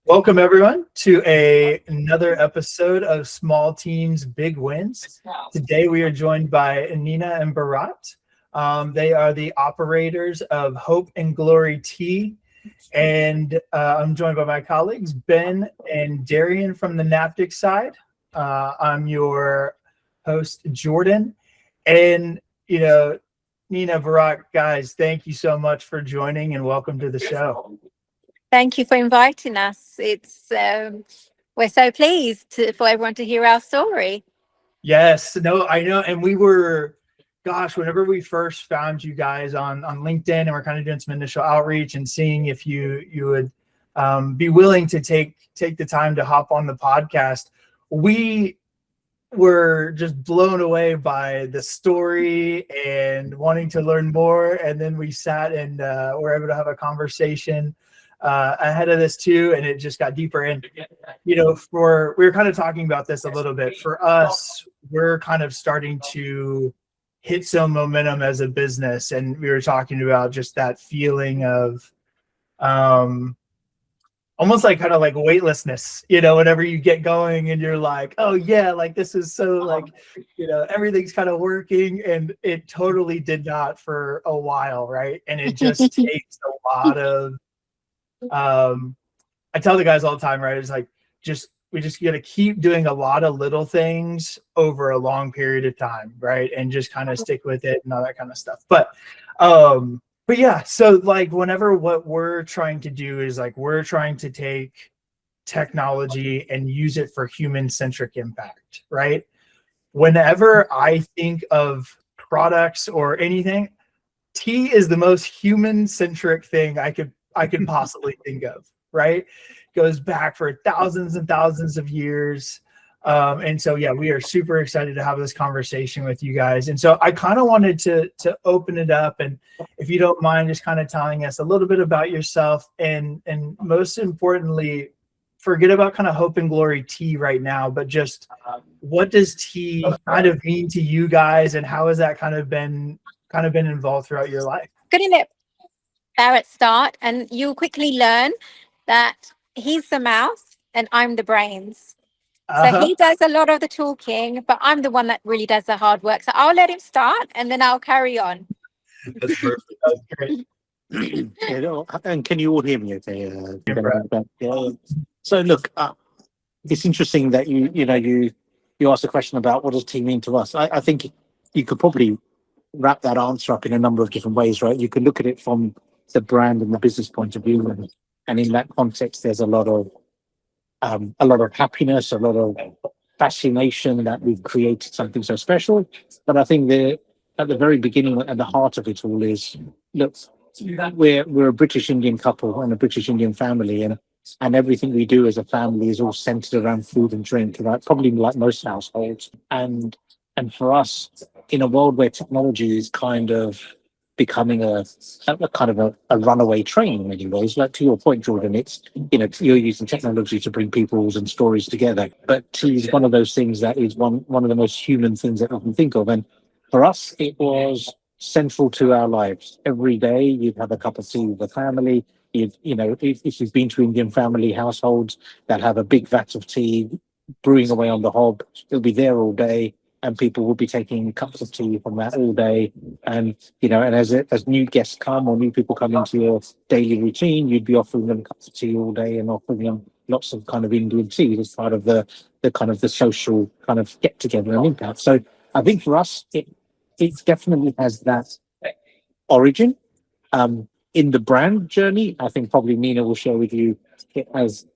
Welcome everyone to another episode of Small Teams Big Wins. Today we are joined by Nina and Bharat. They are the operators of Hope and Glory Tea, and I'm joined by my colleagues Ben and Darien from the Naptic side. I'm your host Jordan, and Nina, Bharat, guys, thank you so much for joining and welcome to the show. Thank you for inviting us. We're so pleased for everyone to hear our story. Yes, no, I know. And we were, whenever we first found you guys on LinkedIn, and we're kind of doing some initial outreach and seeing if you would be willing to take the time to hop on the podcast, we were just blown away by the story and wanting to learn more. And then we sat and were able to have a conversation ahead of this too, and it just got deeper. And we were kind of talking about this a little bit. For us, we're kind of starting to hit some momentum as a business, and we were talking about just that feeling of almost like kind of like weightlessness, whenever you get going and you're like, oh yeah, like this is so like, everything's kind of working, and it totally did not for a while, right? And it just takes a lot of I tell the guys all the time, right? It's like we just got to keep doing a lot of little things over a long period of time, right? And just kind of stick with it and all that kind of stuff. But yeah, so like whenever what we're trying to do is like we're trying to take technology and use it for human-centric impact, right? Whenever I think of products or anything, tea is the most human-centric thing I could possibly think of, right? Goes back for thousands and thousands of years. And so, yeah, we are super excited to have this conversation with you guys. And so I kind of wanted to open it up, and if you don't mind just kind of telling us a little bit about yourself, and most importantly, forget about kind of Hope and Glory Tea right now, but just what does tea kind of mean to you guys, and how has that kind of been involved throughout your life? Good to let Barrett start, and you'll quickly learn that he's the mouth and I'm the brains. So he does a lot of the talking, but I'm the one that really does the hard work. So I'll let him start, and then I'll carry on. That's perfect. That's great. And can you all hear me okay? So look, it's interesting that you asked a question about what does tea mean to us. I think you could probably wrap that answer up in a number of different ways, right? You can look at it from the brand and the business point of view, and in that context, there's a lot of happiness, a lot of fascination that we've created something so special. But I think at the very beginning, at the heart of it all is, look, we're a British Indian couple and a British Indian family, and everything we do as a family is all centered around food and drink, right? Probably like most households. And for us, in a world where technology is kind of becoming a runaway train in many ways, like to your point, Jordan, it's, you're using technology to bring peoples and stories together. But tea is one of those things that is one of the most human things that I can think of. And for us, it was central to our lives. Every day you'd have a cup of tea with the family. If you've been to Indian family households that have a big vat of tea brewing away on the hob, it'll be there all day, and people will be taking cups of tea from that all day. And and as new guests come or new people come into your daily routine, you'd be offering them cups of tea all day and offering them lots of kind of Indian tea as part of the kind of the social kind of get together and impact. So I think for us, it definitely has that origin. In the brand journey, I think probably Nina will share with you it has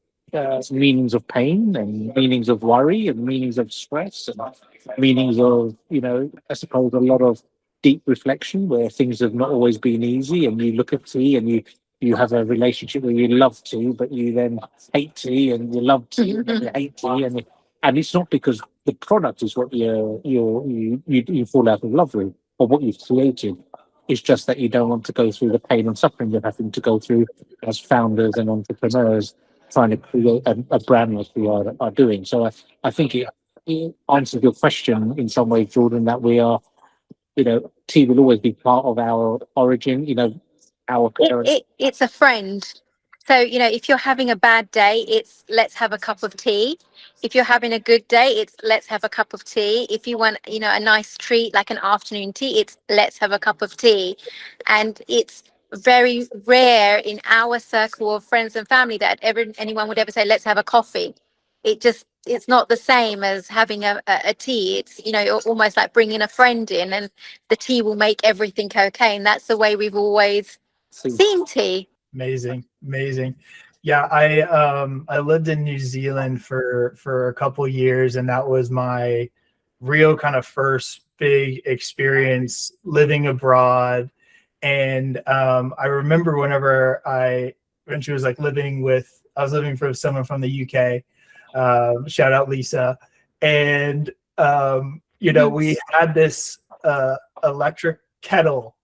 meanings of pain and meanings of worry and meanings of stress and meanings of, I suppose, a lot of deep reflection where things have not always been easy, and you look at tea and you have a relationship where you love tea, but you then hate tea, and you love tea and you hate tea, and it's not because the product is what you fall out of love with or what you've created. It's just that you don't want to go through the pain and suffering you're having to go through as founders and entrepreneurs trying to create a brand like we are doing. So I think it answers your question in some way, Jordan, that we are, tea will always be part of our origin. Our parents. It's a friend. So, if you're having a bad day, it's let's have a cup of tea. If you're having a good day, it's let's have a cup of tea. If you want, a nice treat like an afternoon tea, it's let's have a cup of tea. And it's very rare in our circle of friends and family that anyone would ever say, let's have a coffee. It's not the same as having a tea. It's, almost like bringing a friend in, and the tea will make everything okay. And that's the way we've always seen tea. Amazing. Yeah, I lived in New Zealand for a couple years, and that was my real kind of first big experience living abroad. And I remember when she was like I was living for someone from the UK. Shout out Lisa. And we had this electric kettle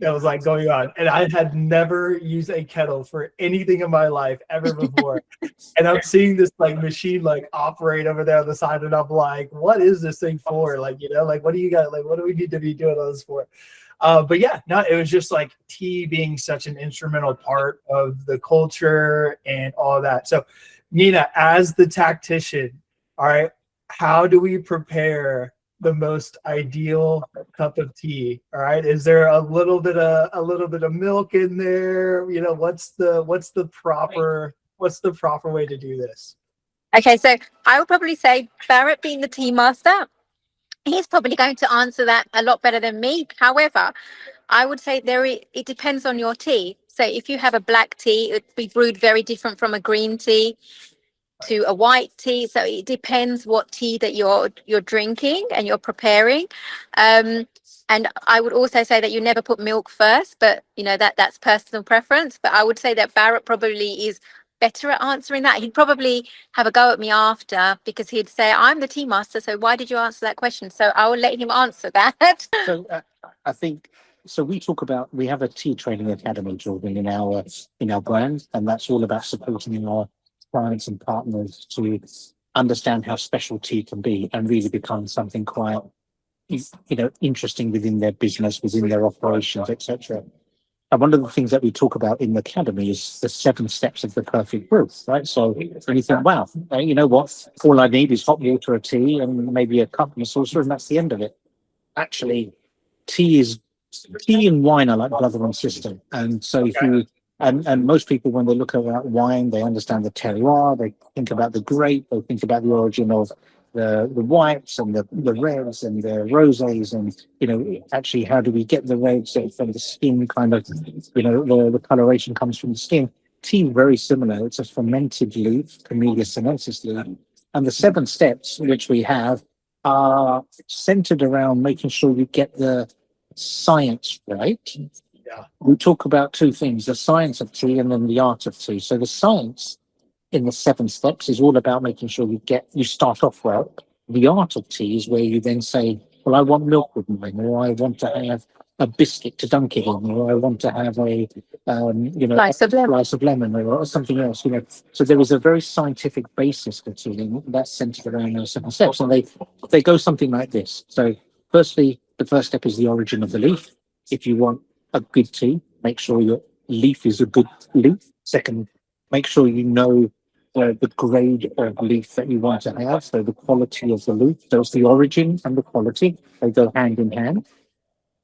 that was like going on, and I had never used a kettle for anything in my life ever before. And I'm seeing this like machine like operate over there on the side, and I'm like, what is this thing for? Like, what do you got? Like, what do we need to be doing all this for? But yeah, no, it was just like tea being such an instrumental part of the culture and all that. So Nina, as the tactician, all right, how do we prepare the most ideal cup of tea? All right, is there a little bit of milk in there? What's the proper way to do this? Okay, so I would probably say Barrett, being the tea master, he's probably going to answer that a lot better than me. However, I would say it depends on your tea. So if you have a black tea, it would be brewed very different from a green tea to a white tea. So it depends what tea that you're drinking and you're preparing. And I would also say that you never put milk first, but that's personal preference. But I would say that Barrett probably is better at answering that. He'd probably have a go at me after, because he'd say, I'm the tea master, so why did you answer that question? So I will let him answer that. So I think, so we have a tea training academy, Jordan, in our brand, and that's all about supporting our clients and partners to understand how special tea can be and really become something quite interesting within their business, within their operations, etc. And one of the things that we talk about in the academy is the 7 steps of the perfect brew, right? So when you think, wow, you know what? All I need is hot water, a tea, and maybe a cup and a saucer, and that's the end of it. Actually, tea and wine are like brother and sister. And so if you and most people, when they look at wine, they understand the terroir, they think about the grape, they think about the origin of the whites and the reds and the rosés, and actually how do we get the reds from the skin, kind of, the coloration comes from the skin. Tea, very similar. It's a fermented leaf, Camellia sinensis leaf, and the 7 steps which we have are centered around making sure you get the science right. Yeah. We talk about 2 things: the science of tea and then the art of tea. So the science in the 7 steps is all about making sure you start off well. The art of tea is where you then say, well, I want milk with mine, or I want to have a biscuit to dunk it in, or I want to have a slice of lemon or something else. So there is a very scientific basis for tea, and that's centered around those 7 steps, and they go something like this. So firstly, the first step is the origin of the leaf. If you want a good tea, make sure your leaf is a good leaf. Second, make sure you know the grade of leaf that you want to have, so the quality of the leaf. So it's the origin and the quality, they go hand in hand.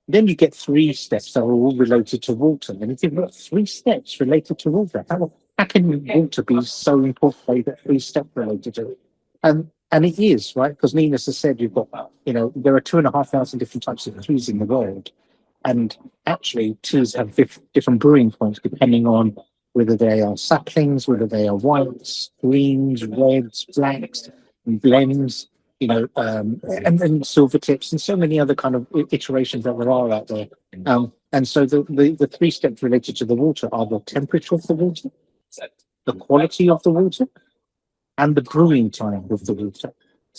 Then you get 3 steps that are all related to water. And if you've got 3 steps related to water, how can water be so important that you've got 3 steps related to it? And it is, right? Because Nina has said you've got, there are 2,500 different types of teas in the world. And actually, teas have different brewing points depending on whether they are saplings, whether they are whites, greens, reds, blacks, and blends, and then silver tips, and so many other kind of iterations that there are out there. And so the 3 steps related to the water are the temperature of the water, the quality of the water, and the brewing time of the water,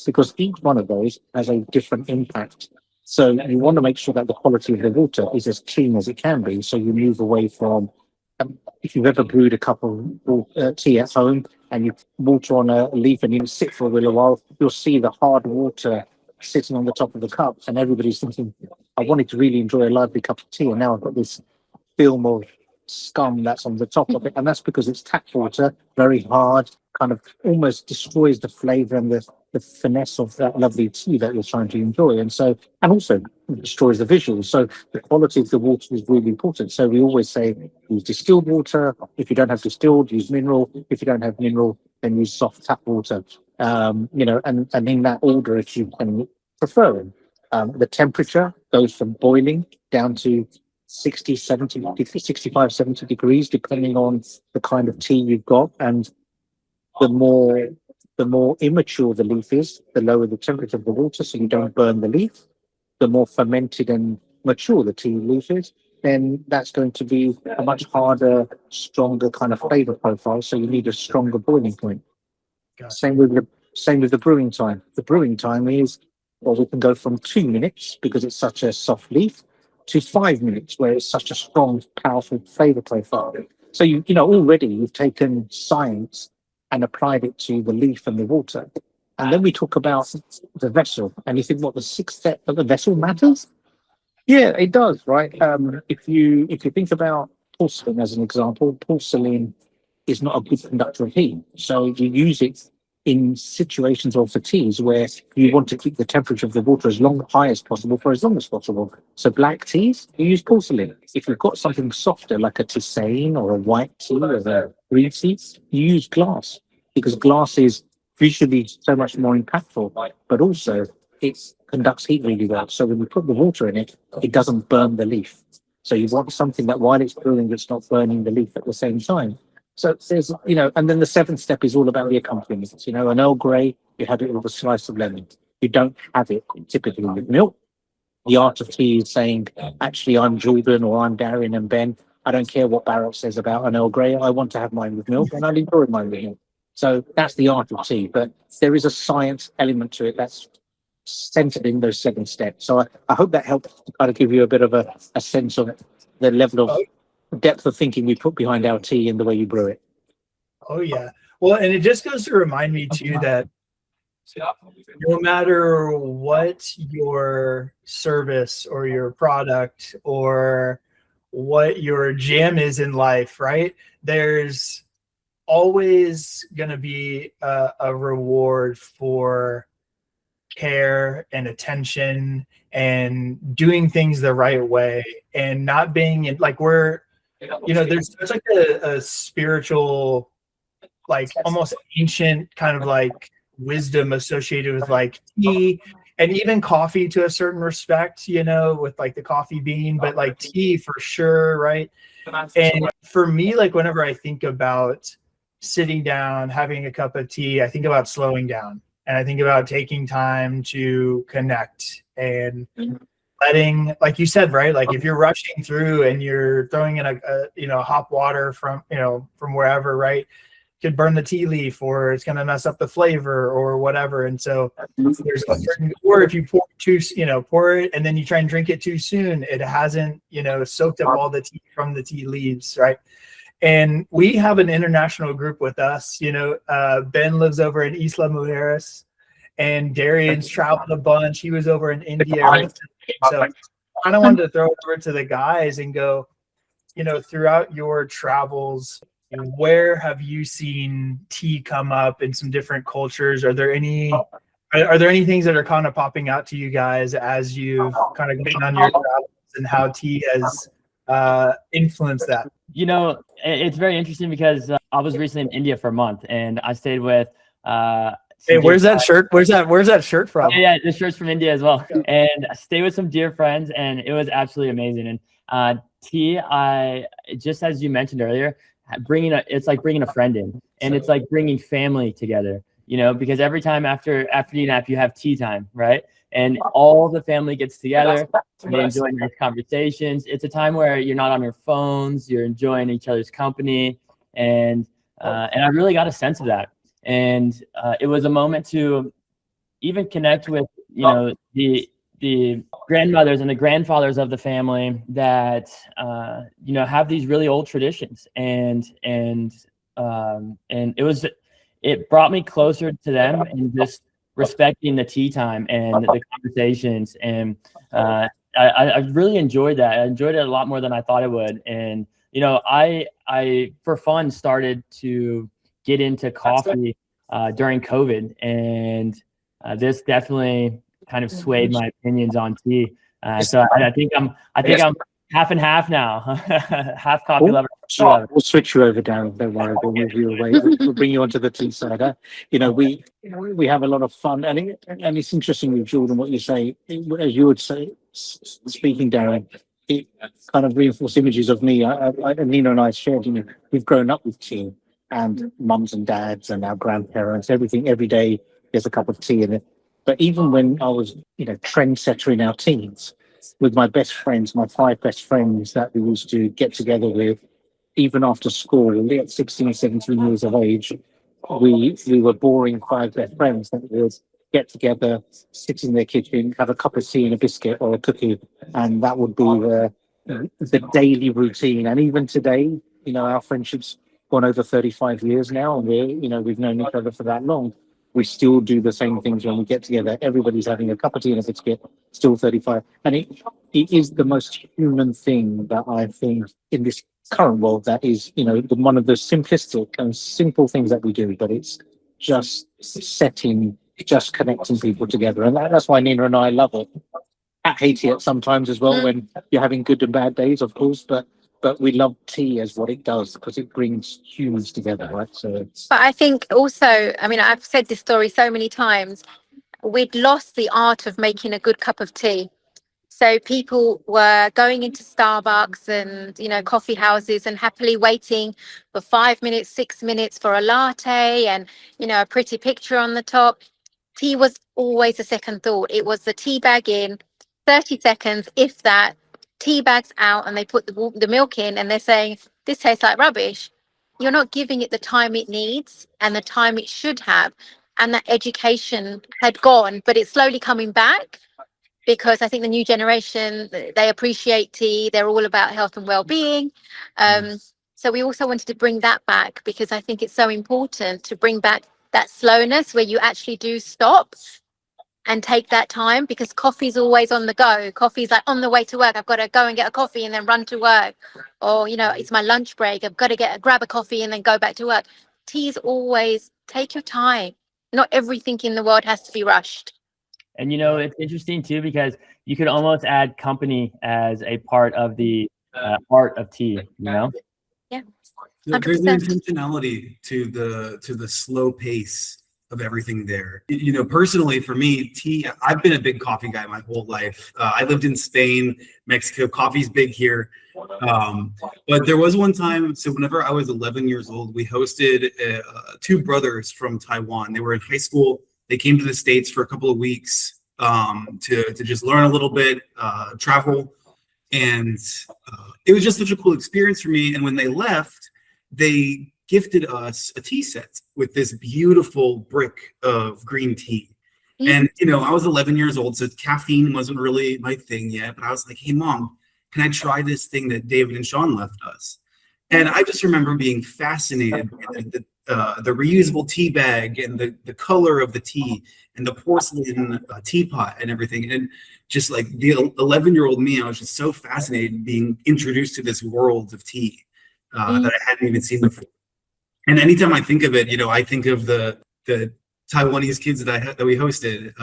because each one of those has a different impact. So you want to make sure that the quality of the water is as clean as it can be. So you move away from, if you've ever brewed a cup of tea at home and you water on a leaf and you sit for a little while, you'll see the hard water sitting on the top of the cup, and everybody's thinking, I wanted to really enjoy a lively cup of tea, and now I've got this film of scum that's on the top of it, and that's because it's tap water, very hard, kind of almost destroys the flavor and the finesse of that lovely tea that you're trying to enjoy. And so, and also destroys the visuals. So the quality of the water is really important. So we always say use distilled water. If you don't have distilled, use mineral. If you don't have mineral, then use soft tap water. And in that order, if you can prefer them. The temperature goes from boiling down to 60, 70, 65, 70 degrees, depending on the kind of tea you've got. And the more immature the leaf is, the lower the temperature of the water, so you don't burn the leaf. The more fermented and mature the tea leaf is, then that's going to be a much harder, stronger kind of flavor profile. So you need a stronger boiling point. Gotcha. Same with the brewing time. The brewing time is, well, we can go from 2 minutes because it's such a soft leaf to 5 minutes where it's such a strong, powerful flavor profile. So you know already you've taken science and applied it to the leaf and the water. And then we talk about the vessel, and you think, what, the sixth step of the vessel matters? Yeah, it does, right? If you think about porcelain as an example, porcelain is not a good conductor of heat. So you use it in situations or for teas where you want to keep the temperature of the water high as possible for as long as possible. So black teas, you use porcelain. If you've got something softer like a tisane or a white tea or a green tea, you use glass, because glass is visually so much more impactful, but also it conducts heat really well. So when you put the water in it, it doesn't burn the leaf. So you want something that while it's brewing, it's not burning the leaf at the same time. So there's, and then the seventh step is all about the accompaniments. An Earl Grey, you have it with a slice of lemon. You don't have it typically with milk. The art of tea is saying, actually, I'm Jordan or I'm Darien and Ben. I don't care what Bharat says about an Earl Grey. I want to have mine with milk, and I'll enjoy mine with milk. So that's the art of tea. But there is a science element to it that's centered in those 7 steps. So I hope that helps to kind of give you a bit of a sense of the level of depth of thinking we put behind our tea and the way you brew it. Oh yeah. Well, and it just goes to remind me too that no matter what your service or your product or what your jam is in life, right? There's always going to be a reward for care and attention and doing things the right way and not being in, like, there's like a spiritual, like almost ancient kind of like wisdom associated with like tea and even coffee to a certain respect, with like the coffee bean, but like tea for sure, right? And for me, like whenever I think about sitting down, having a cup of tea, I think about slowing down and I think about taking time to connect and letting, like you said, right? Like if you're rushing through and you're throwing in a hot water from wherever, right? Could burn the tea leaf, or it's going to mess up the flavor or whatever. And so there's a certain, or if you pour it and then you try and drink it too soon, it hasn't, soaked up all the tea from the tea leaves, right? And we have an international group with us. Ben lives over in Isla Mujeres, and Darian's traveled a bunch. He was over in India. Right? So I kind of wanted to throw it over to the guys and go, throughout your travels, where have you seen tea come up in some different cultures? Are there any things that are kind of popping out to you guys as you've kind of gone on your travels and how tea has influenced that? It's very interesting because I was recently in India for a month and I stayed with hey, where's that shirt? Where's that shirt from? Yeah, the shirt's from India as well. And I stayed with some dear friends and it was absolutely amazing. And tea, just as you mentioned earlier, it's like bringing a friend in, and it's like bringing family together, because every time after DNAP you have tea time, right? And all the family gets together, they enjoy nice conversations. It's a time where you're not on your phones, you're enjoying each other's company, and I really got a sense of that. And it was a moment to even connect with the grandmothers and the grandfathers of the family that have these really old traditions, and it brought me closer to them and just respecting the tea time and the conversations, and I really enjoyed that. I enjoyed it a lot more than I thought I would, and I for fun started to get into coffee during COVID, and this definitely kind of swayed my opinions on tea. So I think I'm half and half now. Half coffee lover. We'll switch you over, Darren. Don't worry, we'll move you away. We'll bring you onto the tea side. We have a lot of fun, and it's interesting with Jordan what you say. As you would say, speaking, Darren, it kind of reinforced images of me. Nina and I shared. We've grown up with tea, and mums and dads and our grandparents. Everything every day. There's a cup of tea in it. But even when I was, trendsetter in our teens, with my best friends, my 5 best friends that we used to get together with, even after school, at 16, 17 years of age, we were boring 5 best friends that would get together, sit in their kitchen, have a cup of tea and a biscuit or a cookie, and that would be the daily routine. And even today, our friendship's gone over 35 years now, and we've known each other for that long. We still do the same things when we get together. Everybody's having a cup of tea and a biscuit, still 35. And it is the most human thing that I think in this current world that is, one of the simplistic and simple things that we do, but it's just just connecting people together. And that's why Nina and I love it. I hate it sometimes as well when you're having good and bad days, of course, but we love tea as what it does because it brings humans together, right? So, but I think also, I've said this story so many times, we'd lost the art of making a good cup of tea. So people were going into Starbucks and, coffee houses and happily waiting for 5 minutes, 6 minutes for a latte and, a pretty picture on the top. Tea was always a second thought. It was the tea bag in, 30 seconds, if that, tea bags out, and they put the milk in and they're saying, this tastes like rubbish. You're not giving it the time it needs and the time it should have. And that education had gone, but it's slowly coming back because I think the new generation, they appreciate tea. They're all about health and well-being. So we also wanted to bring that back because I think it's so important to bring back that slowness where you actually do stop and take that time, because coffee's always on the go. Coffee's like on the way to work. I've got to go and get a coffee and then run to work. Or, it's my lunch break. I've got to grab a coffee and then go back to work. Tea's always take your time. Not everything in the world has to be rushed. And, it's interesting too, because you could almost add company as a part of the art of tea, Yeah. There's an intentionality to the slow pace of everything there. Personally for me, tea, I've been a big coffee guy my whole life. I lived in Spain, Mexico. Coffee's big here. But there was one time, so whenever I was 11 years old, we hosted 2 brothers from Taiwan. They were in high school. They came to the States for a couple of weeks to just learn a little bit, travel. And it was just such a cool experience for me. And when they left, they gifted us a tea set with this beautiful brick of green tea. And, I was 11 years old, so caffeine wasn't really my thing yet. But I was like, hey, Mom, can I try this thing that David and Sean left us? And I just remember being fascinated by the reusable tea bag and the color of the tea and the porcelain teapot and everything. And just like the 11-year-old me, I was just so fascinated being introduced to this world of tea that I hadn't even seen before. And anytime I think of it, I think of the Taiwanese kids that we hosted,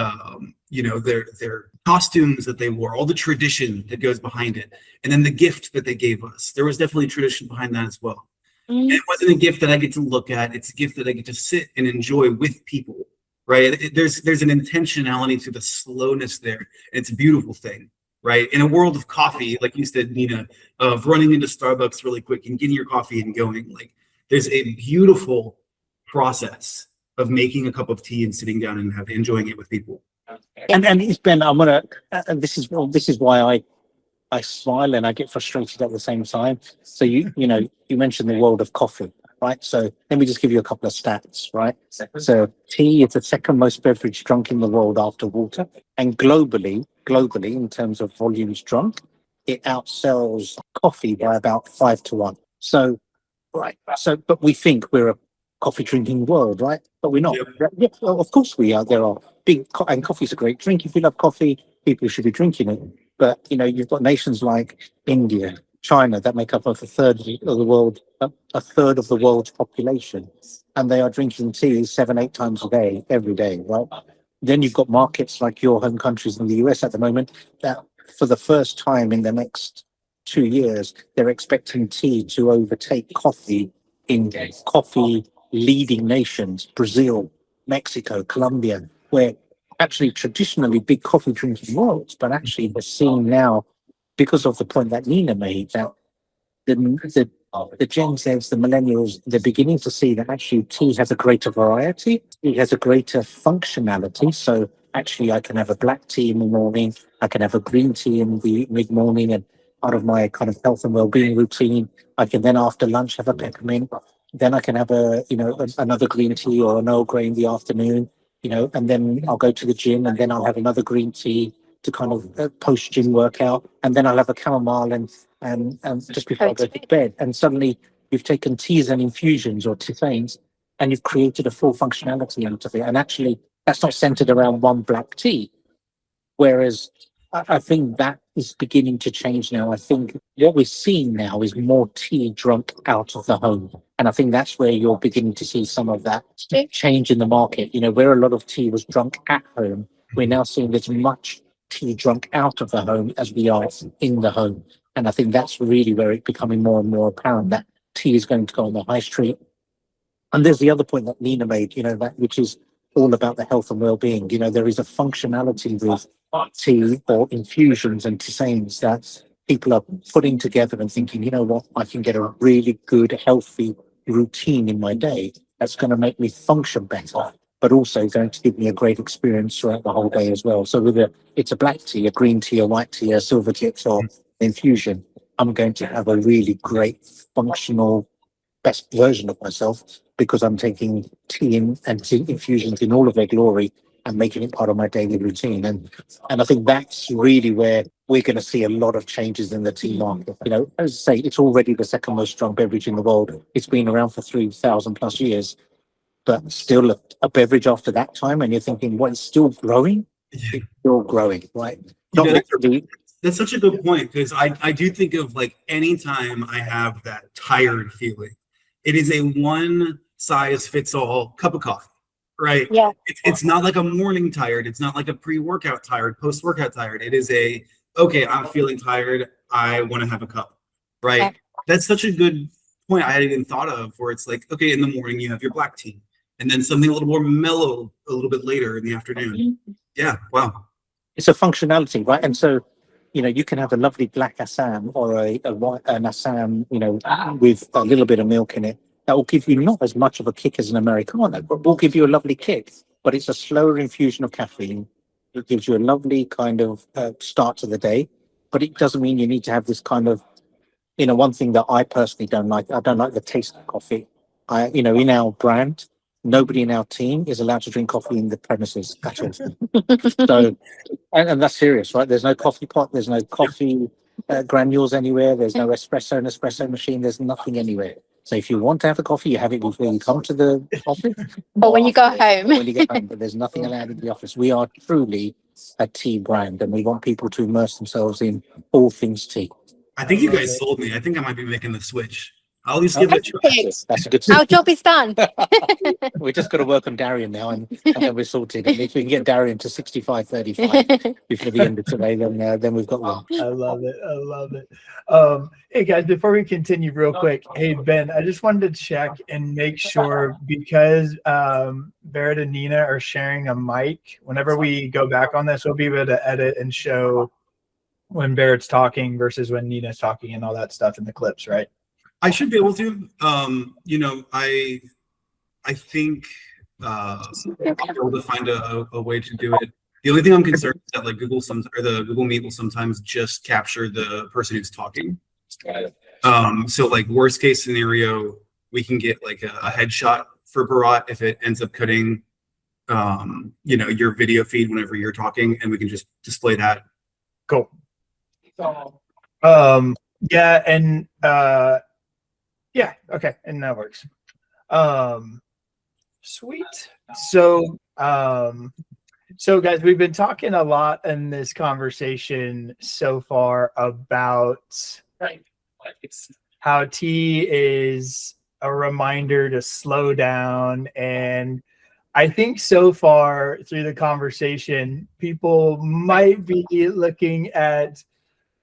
their costumes that they wore, all the tradition that goes behind it, and then the gift that they gave us. There was definitely tradition behind that as well. And it wasn't a gift that I get to look at; it's a gift that I get to sit and enjoy with people. Right? There's an intentionality to the slowness there. And it's a beautiful thing, right? In a world of coffee, like you said, Nina, of running into Starbucks really quick and getting your coffee and going, like there's a beautiful process of making a cup of tea and sitting down and enjoying it with people. And it's Ben, I'm gonna. This is why I smile and I get frustrated at the same time. So you mentioned the world of coffee, right? So let me just give you a couple of stats, right? So tea is the second most beverage drunk in the world after water, and globally, in terms of volumes drunk, it outsells coffee by about 5 to 1. So, right. So, but we think we're a coffee drinking world, right? But we're not. Yeah, well, of course we are. There are and coffee's a great drink. If you love coffee, people should be drinking it. But you've got nations like India, China that make up of a third of the world, a third of the world's population, and they are drinking tea 7-8 times a day, every day, right? Then you've got markets like your home countries in the US at the moment that, for the first time in the next 2 years, they're expecting tea to overtake coffee in coffee leading nations, Brazil, Mexico, Colombia, where actually traditionally big coffee drinking worlds, but actually we're seeing now, because of the point that Nina made, that the Gen Zs, the millennials, they're beginning to see that actually tea has a greater variety, it has a greater functionality. So actually I can have a black tea in the morning, I can have a green tea in the mid-morning, and part of my kind of health and well-being routine. I can then after lunch have a peppermint, then I can have another green tea or an Earl Grey in the afternoon, and then I'll go to the gym, and then I'll have another green tea to kind of post gym workout, and then I'll have a chamomile and just before I go to bed. And suddenly you've taken teas and infusions or tisanes, and you've created a full functionality out of it. And actually, that's not centered around one black tea. Whereas I think that is beginning to change now. I think what we're seeing now is more tea drunk out of the home. And I think that's where you're beginning to see some of that change in the market. Where a lot of tea was drunk at home, we're now seeing as much tea drunk out of the home as we are in the home. And I think that's really where it's becoming more and more apparent that tea is going to go on the high street. And there's the other point that Nina made, that which is all about the health and well-being. There is a functionality with tea or infusions and tisanes that people are putting together and thinking, you know what, I can get a really good, healthy routine in my day that's going to make me function better, but also going to give me a great experience throughout the whole day as well. So whether it's a black tea, a green tea, a white tea, a silver tips, or infusion, I'm going to have a really great, functional, best version of myself because I'm taking tea and tea infusions in all of their glory and making it part of my daily routine. And I think that's really where we're going to see a lot of changes in the tea market. As I say, it's already the second most strong beverage in the world. It's been around for 3,000 plus years, but still a beverage after that time. And you're thinking, what, it's still growing? It's still growing, right? That's such a good point, because I do think of like anytime I have that tired feeling, it is a one size fits all cup of coffee, right? Yeah. It's not like a morning tired. It's not like a pre-workout tired, post-workout tired. It is okay, I'm feeling tired, I want to have a cup, right? Yeah. That's such a good point I hadn't even thought of, where it's like, okay, in the morning you have your black tea, and then something a little more mellow a little bit later in the afternoon. Yeah, wow. It's a functionality, right? And so, you can have a lovely black Assam or an Assam, with a little bit of milk in it. That will give you not as much of a kick as an Americano, but will give you a lovely kick. But it's a slower infusion of caffeine. It gives you a lovely kind of start to the day. But it doesn't mean you need to have this kind of, one thing that I personally don't like. I don't like the taste of coffee. In our brand, nobody in our team is allowed to drink coffee in the premises at all. So, and that's serious, right? There's no coffee pot, there's no coffee granules anywhere, there's no espresso machine, there's nothing anywhere. So if you want to have a coffee, you have it before you come to the office. Or when you go home. When you get home, but there's nothing allowed in the office. We are truly a tea brand, and we want people to immerse themselves in all things tea. I think you guys sold me. I think I might be making the switch. I'll at least give it a try. That's a good Our job is done. We just got to work on Darien now, and then we're sorted. And if we can get Darien to 65-35 before the end of today, then we've got one. I love it. Hey guys, before we continue real quick, hey Ben, I just wanted to check and make sure, because Bharat and Nina are sharing a mic. Whenever we go back on this, we'll be able to edit and show when Barrett's talking versus when Nina's talking and all that stuff in the clips, right? I should be able to. I think I'll be able to find a way to do it. The only thing I'm concerned is that like the Google Meet will sometimes just capture the person who's talking. So like worst case scenario, we can get like a headshot for Bharat if it ends up cutting, your video feed whenever you're talking, and we can just display that. Cool. Yeah, and yeah, okay, and that works. Sweet. So guys, we've been talking a lot in this conversation so far about how tea is a reminder to slow down. And I think so far through the conversation, people might be looking at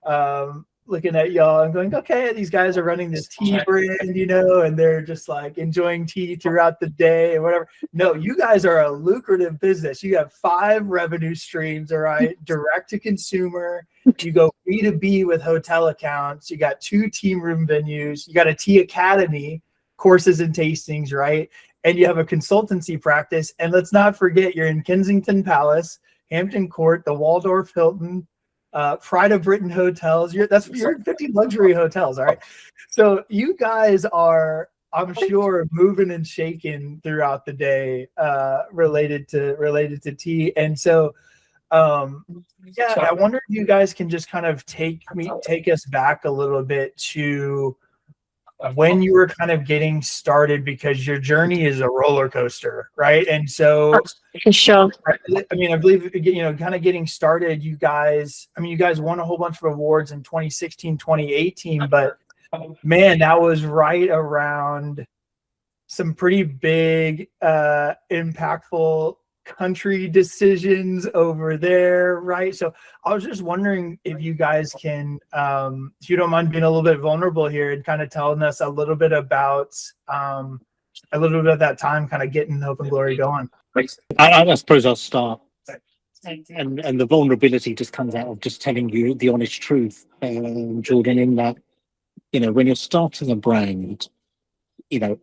y'all and going, okay, these guys are running this tea brand, you know, and they're just like enjoying tea throughout the day and whatever. No, you guys are a lucrative business. You have 5 revenue streams, all right, direct to consumer. You go B2B with hotel accounts. You got 2 team room venues. You got a tea academy, courses and tastings, right? And you have a consultancy practice. And let's not forget, you're in Kensington Palace, Hampton Court, the Waldorf Hilton, Pride of Britain hotels. You're in 50 luxury hotels, all right? So you guys are, I'm sure, moving and shaking throughout the day related to tea. And so yeah, I wonder if you guys can just kind of take us back a little bit to when you were kind of getting started, because your journey is a roller coaster, right? And so For sure. I mean, I believe, you know, kind of getting started, you guys won a whole bunch of awards in 2016, 2018, but man, that was right around some pretty big, impactful country decisions over there, right? So I was just wondering if you guys can, if you don't mind being a little bit vulnerable here and kind of telling us a little bit about that time, kind of getting Hope and Glory going. I suppose I'll start. And the vulnerability just comes out of just telling you the honest truth, Jordan, in that, you know, when you're starting a brand, you know,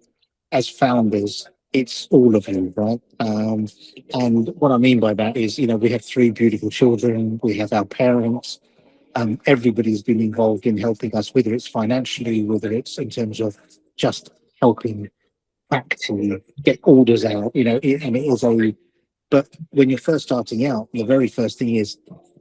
as founders, it's all of you, right? And what I mean by that is, you know, we have 3 beautiful children, we have our parents, everybody's been involved in helping us, whether it's financially, whether it's in terms of just helping factory get orders out, you know, but when you're first starting out, the very first thing is,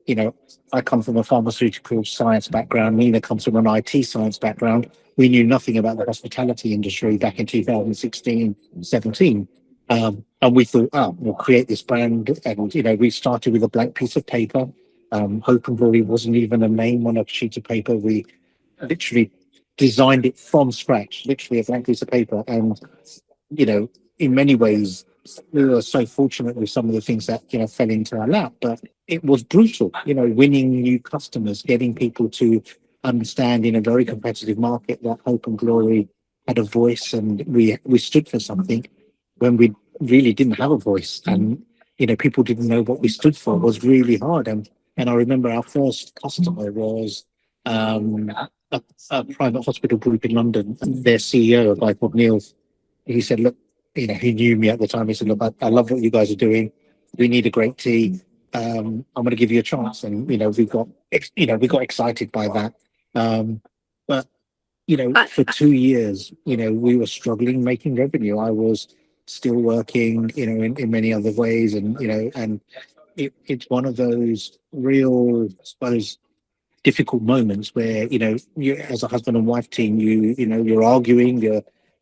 you know, I come from a pharmaceutical science background, Nina comes from an IT science background. We knew nothing about the hospitality industry back in 2016, 17. And we thought, we'll create this brand. And, you know, we started with a blank piece of paper. Hope and Glory wasn't even a name on a sheet of paper. We literally designed it from scratch, literally a blank piece of paper. And, you know, in many ways, we were so fortunate with some of the things that, you know, fell into our lap, but it was brutal, you know, winning new customers, getting people to understand in a very competitive market that Hope and Glory had a voice, and we stood for something when we really didn't have a voice, and, you know, people didn't know what we stood for. It was really hard. And I remember our first customer was a private hospital group in London. Their CEO, a guy called Neil, he said, look, you know, he knew me at the time. He said, look, I love what you guys are doing. We need a great tea. I'm going to give you a chance. And, you know, we got excited by that. But, you know, for 2 years, you know, we were struggling making revenue. I was still working, you know, in many other ways. And, you know, and it's one of those real, I suppose, difficult moments where, you know, you as a husband and wife team, you know, you're arguing,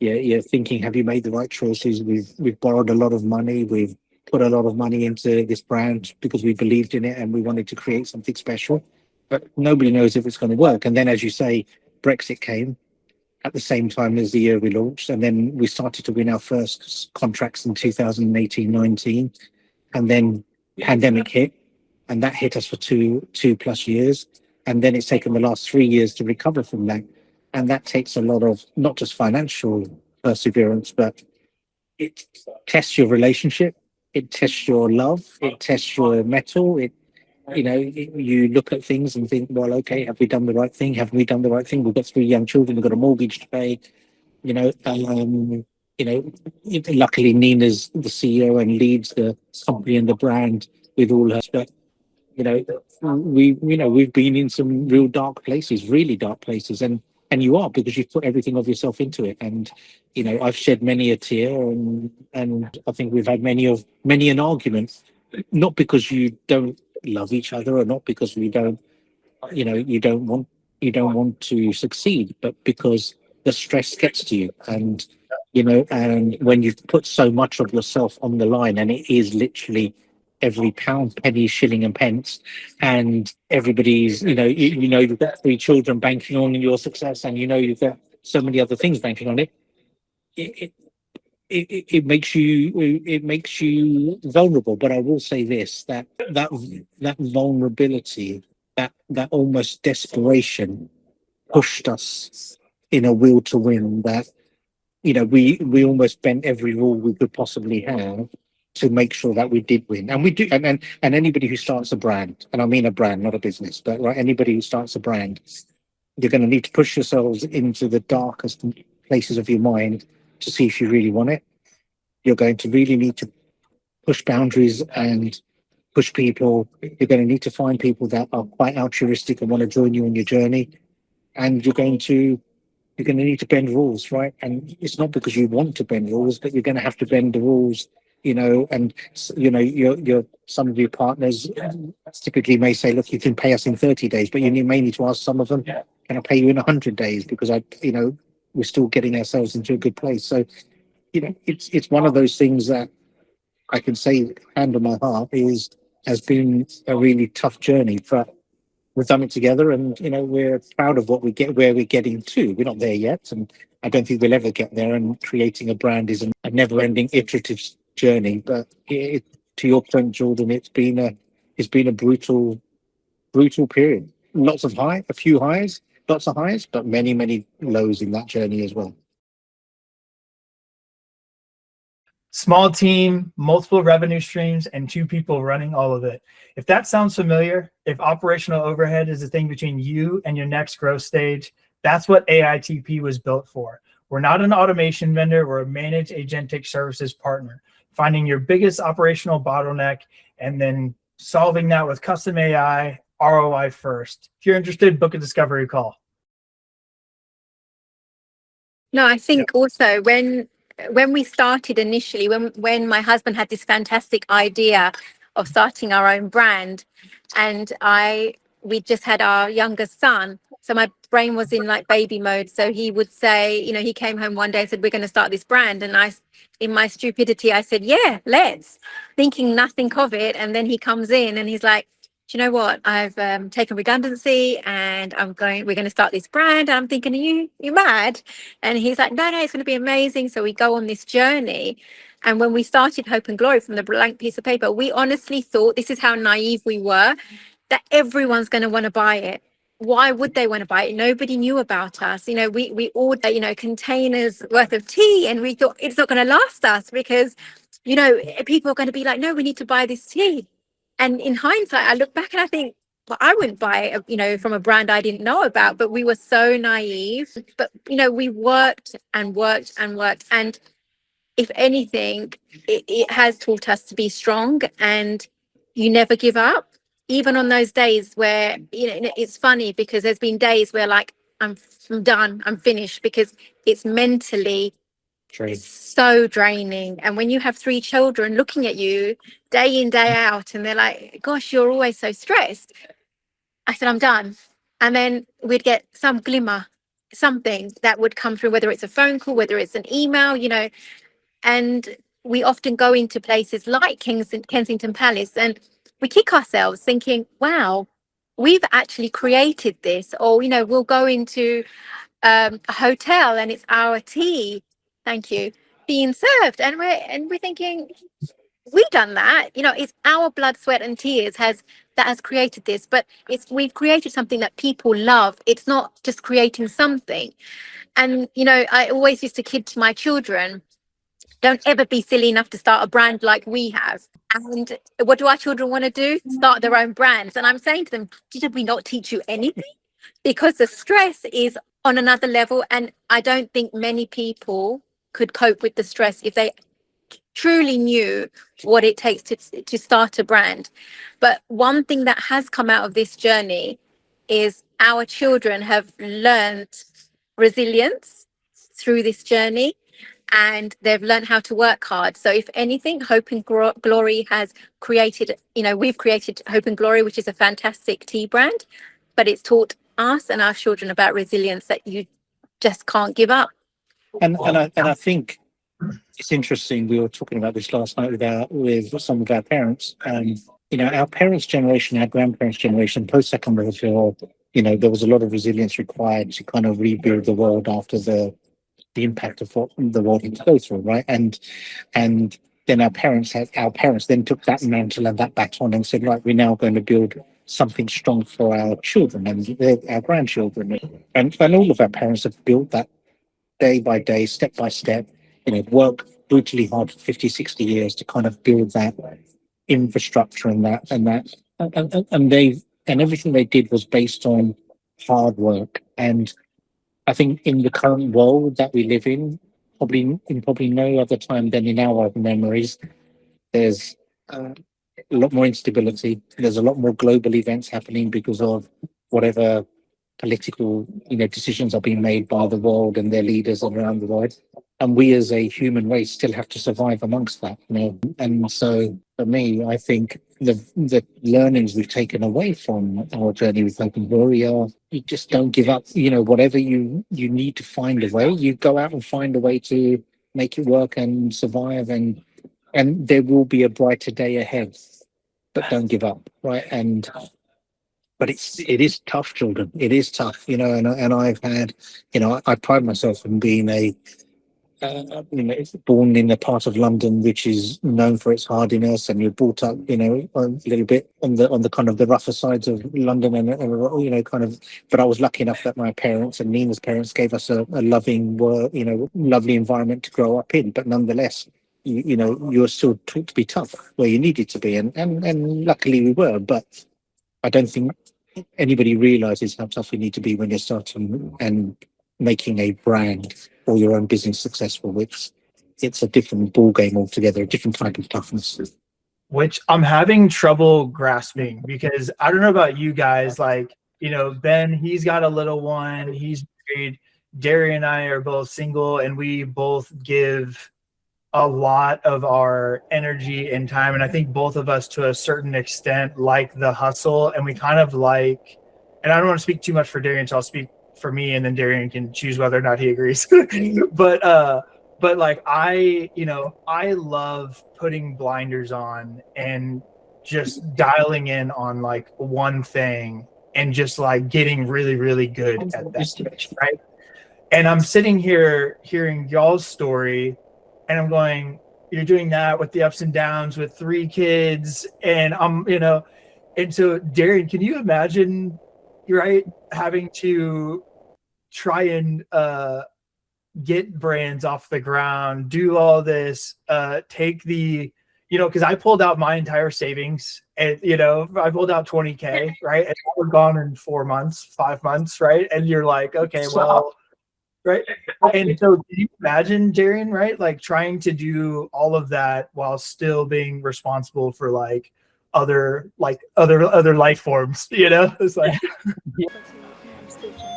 you're thinking, have you made the right choices? We've borrowed a lot of money. We've put a lot of money into this brand because we believed in it and we wanted to create something special, but nobody knows if it's going to work. And then, as you say, Brexit came at the same time as the year we launched. And then we started to win our first contracts in 2018-19. And then pandemic hit, and that hit us for two plus years. And then it's taken the last 3 years to recover from that. And that takes a lot of not just financial perseverance, but it tests your relationship, it tests your love, it tests your mettle. You look at things and think, well, okay, have we done the right thing? Haven't we done the right thing? We've got 3 young children, we've got a mortgage to pay. Luckily Nina's the CEO and leads the company and the brand with all her stuff. We've been in some real dark places, really dark places, and you are, because you've put everything of yourself into it. And I've shed many a tear, and I think we've had many an argument, not because you don't love each other, or not because you don't want to succeed, but because the stress gets to you. And and when you've put so much of yourself on the line, and it is literally every pound, penny, shilling, and pence, and everybody's, you know, you've got 3 children banking on your success, and you know you've got so many other things banking on it. It makes you vulnerable. But I will say this: that vulnerability, that almost desperation, pushed us in a will to win. That we almost bent every rule we could possibly have to make sure that we did win, and we do. And anybody who starts a brand, and I mean a brand, not a business, but right, anybody who starts a brand, you're going to need to push yourselves into the darkest places of your mind to see if you really want it. You're going to really need to push boundaries and push people. You're going to need to find people that are quite altruistic and want to join you on your journey, and you're going to need to bend rules, right? And it's not because you want to bend rules, but you're going to have to bend the rules, and your some of your partners typically may say, look, you can pay us in 30 days, but you may need to ask some of them, can I pay you in 100 days? Because we're still getting ourselves into a good place. So, it's one of those things that I can say, hand on my heart, has been a really tough journey, but we've done it together, and we're proud of where we're getting to. We're not there yet, and I don't think we'll ever get there. And creating a brand is a never-ending iterative journey. But to your point, Jordan, it's been a brutal period. A few highs, lots of highs, but many, many lows in that journey as well. Small team, multiple revenue streams, and 2 people running all of it. If that sounds familiar, if operational overhead is the thing between you and your next growth stage, that's what AITP was built for. We're not an automation vendor, we're a managed agentic services partner, finding your biggest operational bottleneck and then solving that with custom AI, ROI first. If you're interested, book a discovery call. No, I think also when we started initially, when my husband had this fantastic idea of starting our own brand, and we just had our youngest son, so my brain was in like baby mode. So he would say, he came home one day and said, we're going to start this brand, and in my stupidity I said, yeah, let's, thinking nothing of it. And then he comes in and he's like, do you know what, I've taken redundancy and we're going to start this brand. And I'm thinking, are you mad? And he's like, no, it's going to be amazing. So we go on this journey. And when we started Hope and Glory from the blank piece of paper, we honestly thought, this is how naive we were, that everyone's going to want to buy it. Why would they want to buy it? Nobody knew about us. We ordered, containers worth of tea, and we thought it's not going to last us because, people are going to be like, no, we need to buy this tea. And in hindsight, I look back and I think, well, I wouldn't buy it, from a brand I didn't know about, but we were so naive. But, we worked and worked and worked. And if anything, it has taught us to be strong, and you never give up. Even on those days where, it's funny because there's been days where like, I'm done, I'm finished, because it's mentally so draining. And when you have 3 children looking at you day in, day out, and they're like, gosh, you're always so stressed. I said, I'm done. And then we'd get some glimmer, something that would come through, whether it's a phone call, whether it's an email, and we often go into places like Kensington Palace, and we kick ourselves thinking, wow, we've actually created this. Or, we'll go into a hotel and it's our tea, thank you, being served, and we're thinking, we've done that. It's our blood, sweat and tears that has created this, but we've created something that people love. It's not just creating something. And I always used to kid to my children, don't ever be silly enough to start a brand like we have. And what do our children want to do? Start their own brands. And I'm saying to them, did we not teach you anything? Because the stress is on another level, and I don't think many people could cope with the stress if they truly knew what it takes to start a brand. But one thing that has come out of this journey is our children have learned resilience through this journey, and they've learned how to work hard. So if anything, Hope and Glory has created, we've created Hope and Glory, which is a fantastic tea brand, but it's taught us and our children about resilience, that you just can't give up. And I think it's interesting. We were talking about this last night with some of our parents. Our parents' generation, our grandparents' generation, post-Second World War, there was a lot of resilience required to kind of rebuild the world after the impact of what the world had to go through, right? And then our parents then took that mantle and that baton and said, right, we're now going to build something strong for our children and our grandchildren. And all of our parents have built that day by day, step by step, work brutally hard for 50, 60 years to kind of build that infrastructure and everything they did was based on hard work. And I think in the current world that we live in, probably no other time than in our memories, there's a lot more instability. There's a lot more global events happening because of whatever political, decisions are being made by the world and their leaders around the world. And we as a human race still have to survive amongst that, And so for me, I think the learnings we've taken away from our journey with Open Warrior, you just don't give up. Whatever you need to find a way, you go out and find a way to make it work and survive, and there will be a brighter day ahead. But don't give up, right? But it is tough, children. It is tough, and I've had, I pride myself in being born in a part of London which is known for its hardiness, and you're brought up, a little bit on the kind of the rougher sides of London, and kind of. But I was lucky enough that my parents and Nina's parents gave us a loving, lovely environment to grow up in. But nonetheless, you were still taught to be tough where you needed to be, and luckily we were. But I don't think anybody realizes how tough you need to be when you're starting and making a brand or your own business successful. It's a different ball game altogether, a different type of toughness. Which I'm having trouble grasping, because I don't know about you guys, like, Ben, he's got a little one, he's married. Darien and I are both single, and we both give a lot of our energy and time. And I think both of us, to a certain extent, like the hustle, and we kind of like, and I don't want to speak too much for Darien, so I'll speak for me, and then Darien can choose whether or not he agrees. but like I love putting blinders on and just dialing in on like one thing and just like getting really, really good at that, right? And I'm sitting here hearing y'all's story, and I'm going, you're doing that with the ups and downs with 3 kids. And and so Darien, can you imagine, right, having to try and get brands off the ground, do all this, take the, because I pulled out my entire savings, and, I pulled out 20K, right? And we're gone in 4 months, 5 months, right? And you're like, okay, well, right. And so can you imagine, Darien, right? Like trying to do all of that while still being responsible for like other life forms, It's like,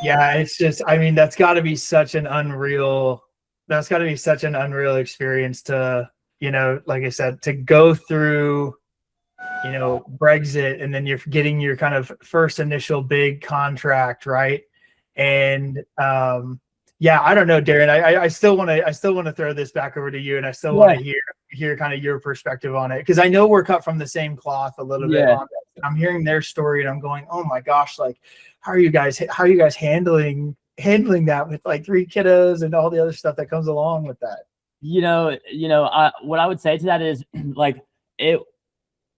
yeah, it's just, I mean, that's got to be such an unreal experience to, like I said, to go through, Brexit, and then you're getting your kind of first initial big contract, right? And yeah, I don't know, Darien. I still want to throw this back over to you, and I still want to hear kind of your perspective on it, because I know we're cut from the same cloth a little bit on this. I'm hearing their story, and I'm going, oh my gosh, like how are you guys handling that with like 3 kiddos and all the other stuff that comes along with that? What I would say to that is like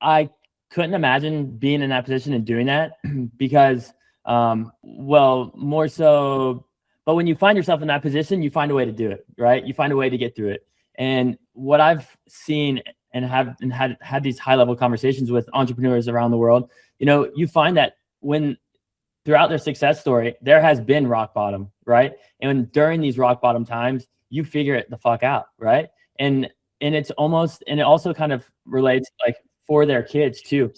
I couldn't imagine being in that position and doing that because more so. But when you find yourself in that position, you find a way to do it, right? You find a way to get through it. And what I've seen and had these high-level conversations with entrepreneurs around the world, you find that when throughout their success story, there has been rock bottom, right? And during these rock bottom times, you figure it the fuck out, right? And it also kind of relates like for their kids too,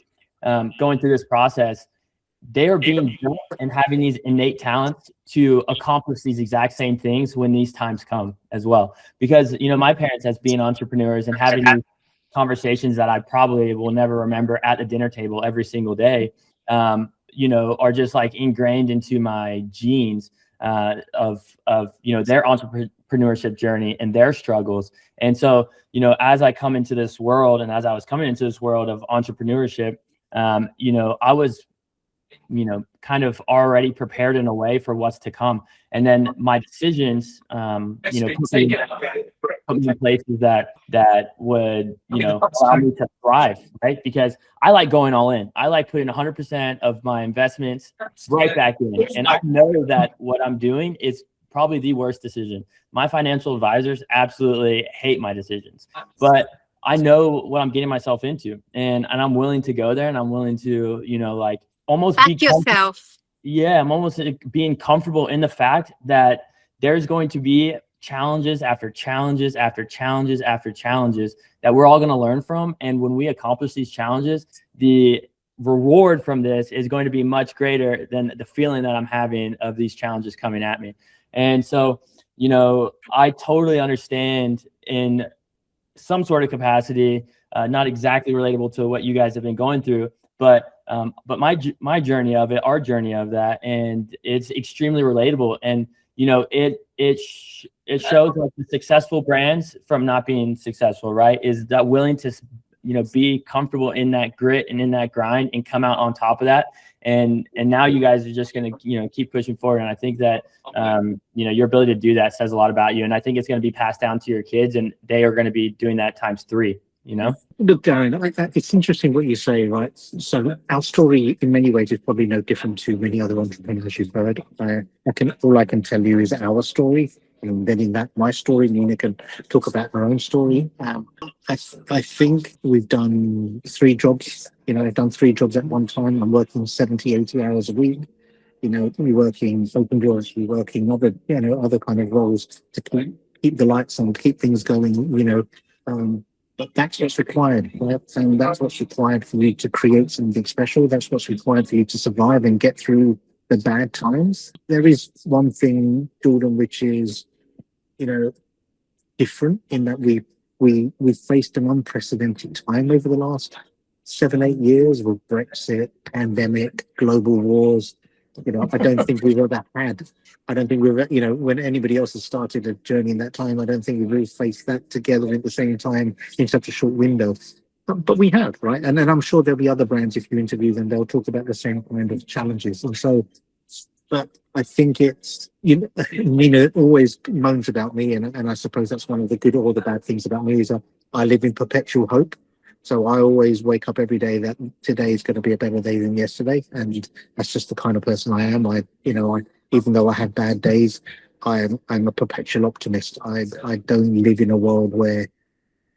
going through this process. They are being built and having these innate talents to accomplish these exact same things when these times come as well. Because, my parents, as being entrepreneurs and having these conversations that I probably will never remember at the dinner table every single day, are just like ingrained into my genes of their entrepreneurship journey and their struggles. And so, you know, as I come into this world, and as I was coming into this world of entrepreneurship, you know, I was, you know, kind of already prepared in a way for what's to come. And then my decisions, you know, put me in places that would, you know, allow me to thrive, right? Because I like going all in. I like putting 100% of my investments right back in. And I know that what I'm doing is probably the worst decision. My financial advisors absolutely hate my decisions, but I know what I'm getting myself into, and I'm willing to go there, and I'm willing to, you know, like almost Back yourself. Yeah, I'm almost being comfortable in the fact that there's going to be challenges after challenges after challenges after challenges that we're all going to learn from. And when we accomplish these challenges, the reward from this is going to be much greater than the feeling that I'm having of these challenges coming at me. And so, you know, I totally understand in some sort of capacity, not exactly relatable to what you guys have been going through, but my journey of it, our journey of that, and it's extremely relatable. And you know, it shows like the successful brands from not being successful, right? Is that willing to, you know, be comfortable in that grit and in that grind and come out on top of that. And now you guys are just going to, you know, keep pushing forward. And I think that, you know, your ability to do that says a lot about you. And I think it's going to be passed down to your kids, and they are going to be doing that × 3. You know, look, Darren, it's interesting what you say, right? So our story, in many ways, is probably no different to many other entrepreneurs you've heard. All I can tell you is our story, and then in that, my story, Nina can talk about her own story. I think we've done 3 jobs. You know, I've done 3 jobs at one time. I'm working 70, 80 hours a week. You know, we're working open doors, we're working other kind of roles to keep the lights on, keep things going. You know. But that's what's required, right? And that's what's required for you to create something special. That's what's required for you to survive and get through the bad times. There is one thing, Jordan, which is, you know, different in that we've faced an unprecedented time over the last 7-8 years with Brexit, pandemic, global wars. You know, I don't think we've ever had. I don't think we've, you know, when anybody else has started a journey in that time, I don't think we've really faced that together at the same time in such a short window. But we have, right? And then I'm sure there'll be other brands, if you interview them, they'll talk about the same kind of challenges. And so, but I think it's, you know, Nina always moans about me, and I suppose that's one of the good or the bad things about me is I live in perpetual hope. So I always wake up every day that today is going to be a better day than yesterday, and that's just the kind of person I am. Even though I have bad days, I'm a perpetual optimist. I don't live in a world where,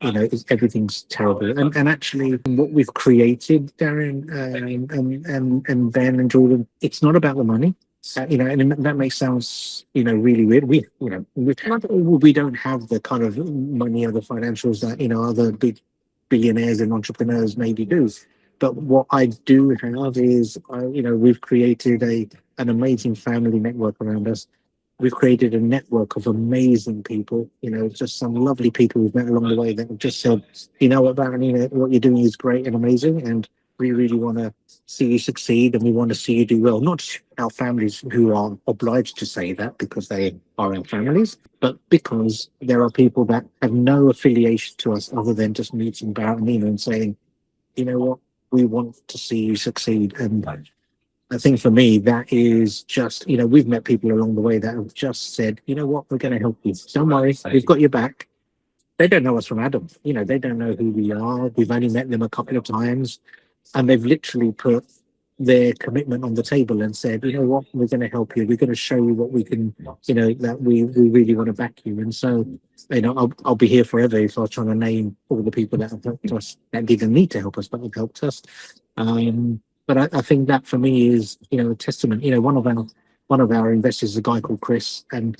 you know, everything's terrible. And actually, what we've created, Darren, and Ben and Jordan, it's not about the money. You know, and that may sound, you know, really weird. We don't have the kind of money or the financials that, you know, other big billionaires and entrepreneurs maybe do. But what I do have is, you know, we've created an amazing family network around us. We've created a network of amazing people, you know, just some lovely people we've met along the way that have just said, you know what, Bharat and Nina, what you're doing is great and amazing, and we really want to see you succeed, and we want to see you do well. Not just our families who are obliged to say that because they are our families, but because there are people that have no affiliation to us other than just meeting Bharat and Nina and saying, you know what, we want to see you succeed. And I think for me, that is just, you know, we've met people along the way that have just said, you know what, we're going to help you. Don't worry, we've got your back. They don't know us from Adam. You know, they don't know who we are. We've only met them a couple of times. And they've literally put their commitment on the table and said, you know what, we're going to help you. We're going to show you what we can, you know, that we really want to back you. And so, you know, I'll be here forever if I was trying to name all the people that have helped us, that didn't need to help us, but have helped us. But I think that for me is, you know, a testament. You know, one of our investors is a guy called Chris, and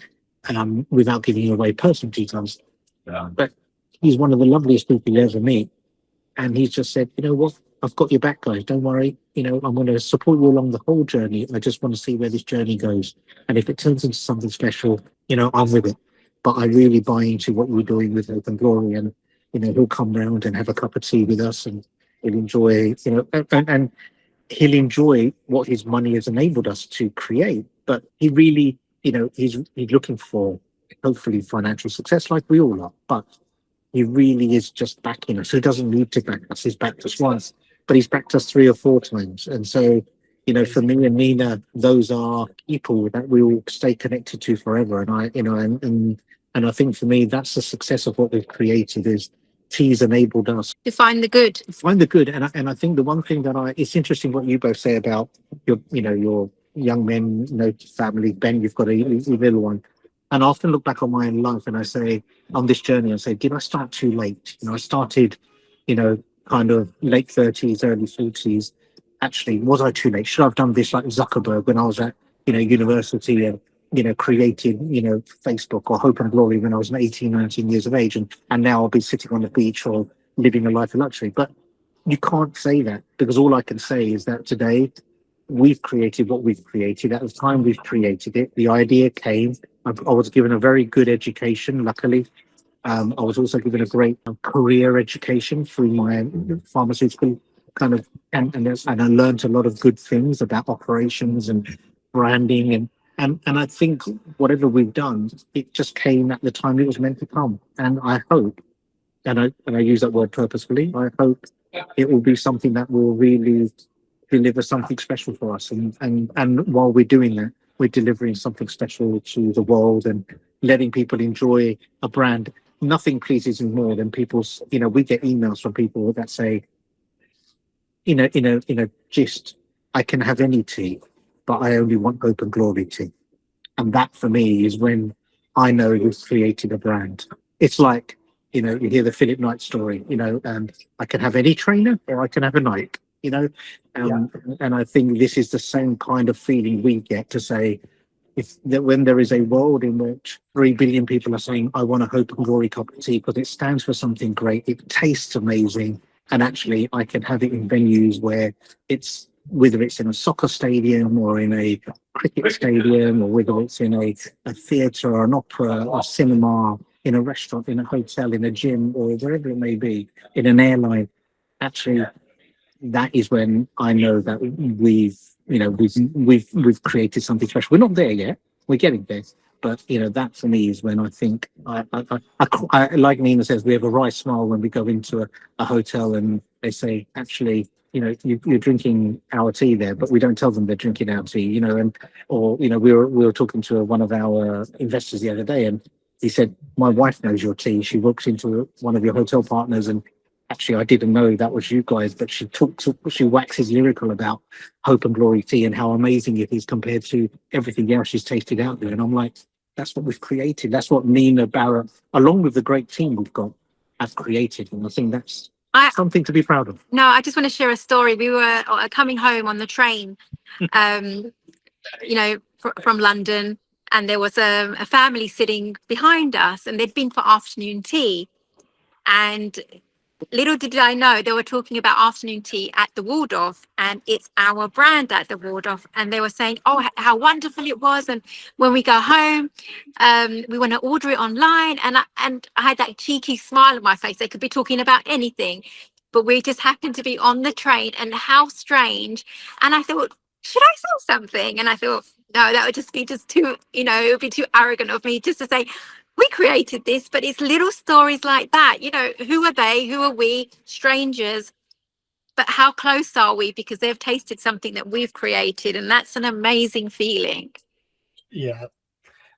without giving away personal details, but he's one of the loveliest people you ever meet. And he's just said, you know what, I've got your back, guys. Don't worry. You know, I'm going to support you along the whole journey. I just want to see where this journey goes. And if it turns into something special, you know, I'm with it. But I really buy into what we're doing with Hope and Glory. And, you know, he'll come round and have a cup of tea with us, and he'll enjoy, you know, and he'll enjoy what his money has enabled us to create. But he really, you know, he's looking for hopefully financial success like we all are, but he really is just backing us. So he doesn't need to back us. He's backed us once, but he's backed us 3 or 4 times. And so, you know, for me and Nina, those are people that we will stay connected to forever. And and I think for me, that's the success of what we've created is T's enabled us To find the good. to find the good. And I think the one thing that it's interesting what you both say about your young men, family. Ben, you've got a little one. And I often look back on my own life and I say, on this journey, I say, did I start too late? I started, kind of late 30s, early 40s. Actually, was I too late? Should I have done this like Zuckerberg when I was at, university and, created, Facebook or Hope and Glory when I was 18, 19 years of age. And now I'll be sitting on the beach or living a life of luxury. But you can't say that, because all I can say is that today we've created what we've created. At the time we've created it, the idea came. I was given a very good education, luckily. I was also given a great career education through my pharmaceutical kind of, and I learned a lot of good things about operations and branding, and I think whatever we've done, it just came at the time it was meant to come. And I hope, and I use that word purposefully, I hope it will be something that will really deliver something special for us. And while we're doing that, we're delivering something special to the world and letting people enjoy a brand. Nothing pleases me more than people's, we get emails from people that say, in a gist, I can have any tea, but I only want Hope and Glory tea. And that for me is when I know you've created a brand. It's like, you hear the Philip Knight story, I can have any trainer or I can have a Nike, and I think this is the same kind of feeling we get to say, when there is a world in which 3 billion people are saying, I want a Hope and Glory cup of tea because it stands for something great, it tastes amazing, and actually I can have it in venues where it's, whether it's in a soccer stadium or in a cricket stadium, or whether it's in a theatre or an opera or cinema, in a restaurant, in a hotel, in a gym, or wherever it may be, in an airline, actually, that is when I know that we've created something special. We're not there yet. We're getting there. But, that for me is when I think, I like Nina says, we have a wry smile when we go into a hotel and they say, actually, you're drinking our tea there, but we don't tell them they're drinking our tea, we were talking to one of our investors the other day, and he said, my wife knows your tea. She walks into one of your hotel partners, and actually I didn't know that was you guys, but she waxes lyrical about Hope and Glory tea and how amazing it is compared to everything else she's tasted out there. And I'm like, that's what we've created. That's what Nina, Bharat, along with the great team we've got, have created. And I think that's something to be proud of. No, I just want to share a story. We were coming home on the train, from London, and there was a family sitting behind us, and they'd been for afternoon tea. And little did I know they were talking about afternoon tea at the Waldorf, and it's our brand at the Waldorf. And they were saying, oh, how wonderful it was. And when we go home, we want to order it online. And I had that cheeky smile on my face. They could be talking about anything, but we just happened to be on the train, and how strange. And I thought, should I sell something? And I thought, no, that would just be too, it would be too arrogant of me just to say, we created this. But it's little stories like that. Who are they? Who are we? Strangers. But how close are we? Because they've tasted something that we've created. And that's an amazing feeling. Yeah.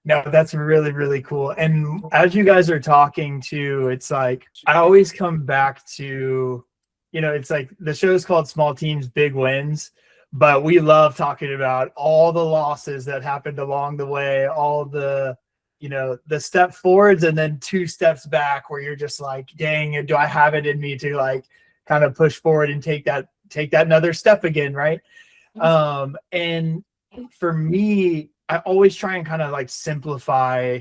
No, that's really, really cool. And as you guys are talking too, it's like, I always come back to, it's like the show's called Small Teams, Big Wins. But we love talking about all the losses that happened along the way, all the, the step forwards and then 2 steps back where you're just like, dang, do I have it in me to like kind of push forward and take that another step again, right? And for me, I always try and kind of like simplify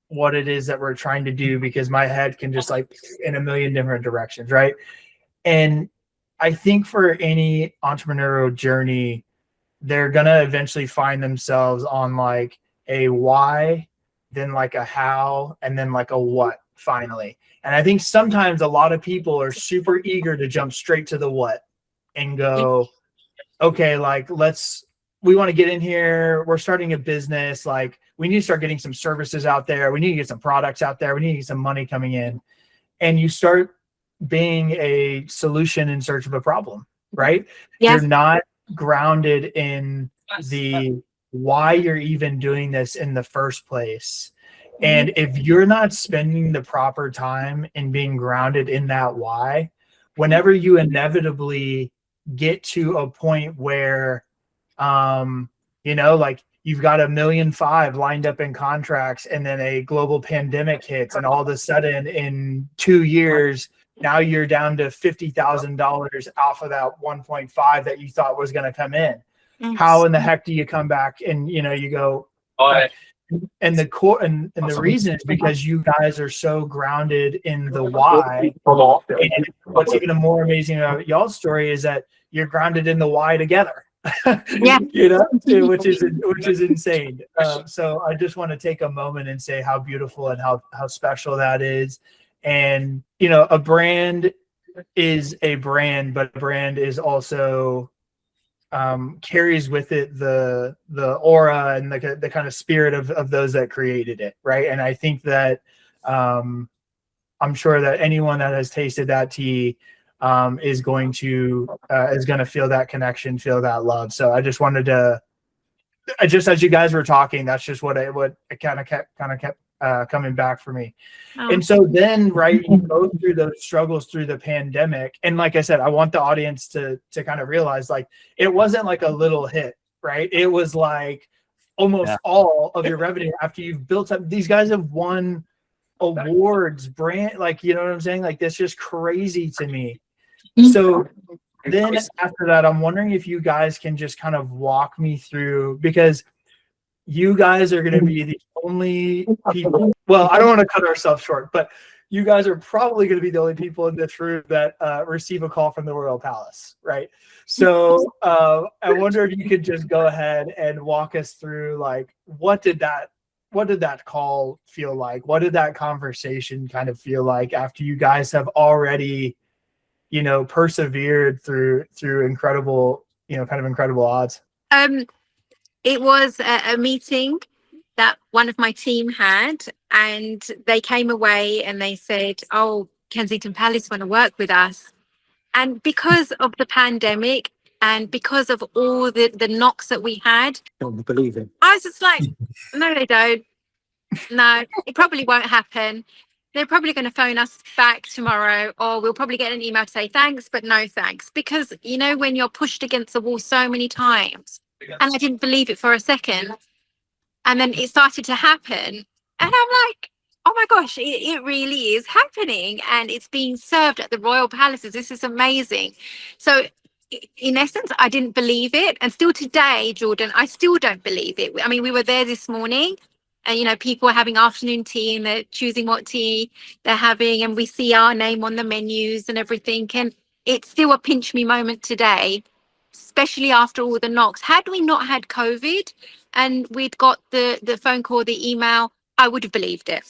what it is that we're trying to do, because my head can just like in a million different directions, right? And I think for any entrepreneurial journey, they're going to eventually find themselves on like a why, then like a how, and then like a what finally. And I think sometimes a lot of people are super eager to jump straight to the what and go, okay, like we want to get in here. We're starting a business. Like we need to start getting some services out there. We need to get some products out there. We need to get some money coming in. And you start being a solution in search of a problem, right? Yes. You're not grounded in the why you're even doing this in the first place. And if you're not spending the proper time in being grounded in that why, whenever you inevitably get to a point where, you know, like you've got 1.5 million lined up in contracts, and then a global pandemic hits, and all of a sudden in 2 years, now you're down to $50,000 off of that 1.5 that you thought was going to come in. How in the heck do you come back and, you know, you go, and the core and the reason is because you guys are so grounded in the why. And what's even more amazing about y'all's story is that you're grounded in the why together. Yeah. You know, which is insane. So I just want to take a moment and say how beautiful and how special that is. And, you know, a brand is a brand, but a brand is also carries with it the aura and the kind of spirit of those that created it, right? And I think that I'm sure that anyone that has tasted that tea is going to feel that connection, feel that love. So I just wanted to, just as you guys were talking, that's just what it kind of kept coming back for me. And so then, right, you go through those struggles through the pandemic. And like I said, I want the audience to kind of realize, like, it wasn't like a little hit, right? It was like almost all of your revenue after you've built up. These guys have won awards, brand, like, you know what I'm saying? Like, that's just crazy to me. So then after that, I'm wondering if you guys can just kind of walk me through, because you guys are going to be the only people. Well, I don't want to cut ourselves short, but you guys are probably going to be the only people in this room that receive a call from the Royal Palace, right? So I wonder if you could just go ahead and walk us through, like, what did that call feel like? What did that conversation kind of feel like after you guys have already, you know, persevered through incredible, you know, kind of incredible odds? It was a meeting that one of my team had, and they came away and they said, "Oh, Kensington Palace want to work with us." And because of the pandemic and because of all the knocks that we had, Don't believe it. I was just like, no, they don't. No, it probably won't happen. They're probably going to phone us back tomorrow, or we'll probably get an email to say thanks, but no thanks. Because, you know, when you're pushed against the wall so many times, and I didn't believe it for a second, and then it started to happen, and I'm like, oh my gosh, it really is happening, and it's being served at the Royal Palaces. This is amazing. So in essence, I didn't believe it, and still today, Jordan, I still don't believe it. I mean, we were there this morning, and, you know, people are having afternoon tea and they're choosing what tea they're having, and we see our name on the menus and everything, and it's still a pinch me moment today, especially after all the knocks. Had we not had COVID and we'd got the phone call, the email, I would have believed it.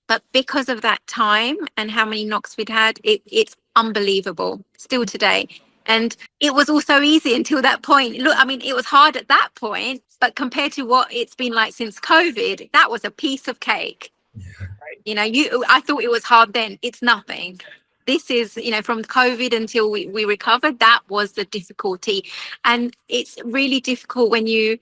But because of that time and how many knocks we'd had, it's unbelievable still today. And it was also easy until that point. Look, I mean, it was hard at that point, but compared to what it's been like since COVID, that was a piece of cake. Yeah. You know, I thought it was hard then. It's nothing. This is, you know, from COVID until we recovered, that was the difficulty. And it's really difficult when you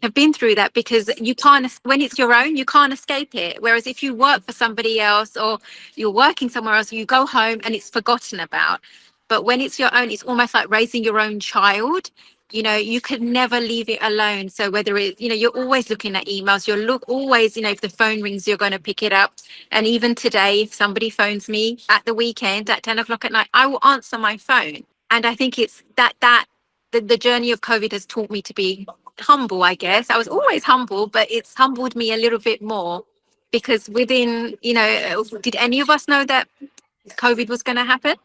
have been through that, because you can't, when it's your own, you can't escape it. Whereas if you work for somebody else or you're working somewhere else, you go home and it's forgotten about. But when it's your own, it's almost like raising your own child. You know, you could never leave it alone. So whether it's, you know, you're always looking at emails, always, you know, if the phone rings, you're going to pick it up. And even today, if somebody phones me at the weekend at 10 o'clock at night, I will answer my phone. And I think it's the journey of COVID has taught me to be humble, I guess. I was always humble, but it's humbled me a little bit more, because within, you know, did any of us know that COVID was going to happen?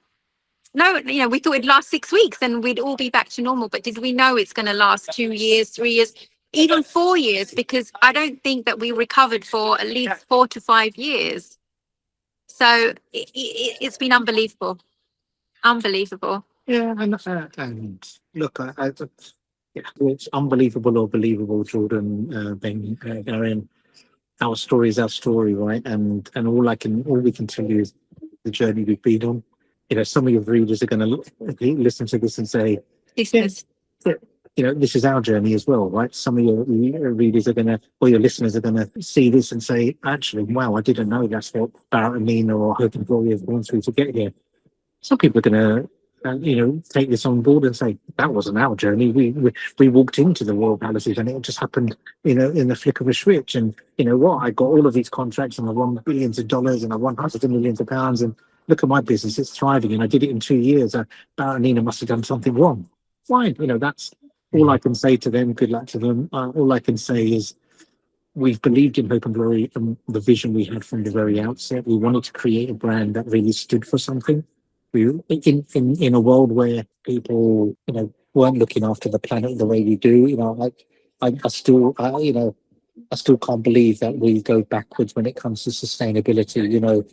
No, you know, we thought it'd last 6 weeks and we'd all be back to normal. But did we know it's going to last 2 years, 3 years, even 4 years? Because I don't think that we recovered for at least 4 to 5 years. So it's been unbelievable. Unbelievable. Yeah, and look, Yeah, it's unbelievable or believable, Jordan, Ben, Darien. Our story is our story, right? And all we can tell you is the journey we've been on. Some of your readers are going to listen to this and say, Listeners. yeah, this is our journey as well, right? Some of your readers are going to, or your listeners are going to see this and say, actually, wow, I didn't know that's what Bharat and Nina or Hope and Glory have gone through to get here. Some people are going to, take this on board and say, that wasn't our journey. We walked into the royal palaces and it just happened, in the flick of a switch. And you know what? I got all of these contracts and I won billions of dollars and I won hundreds of millions of pounds. And look at my business, it's thriving. And I did it in 2 years. Bharat and Nina must have done something wrong. Fine. That's all I can say to them. Good luck to them. All I can say is we've believed in Hope and Glory and the vision we had from the very outset. We wanted to create a brand that really stood for something. We in a world where people, weren't looking after the planet the way we do. I still can't believe that we go backwards when it comes to sustainability.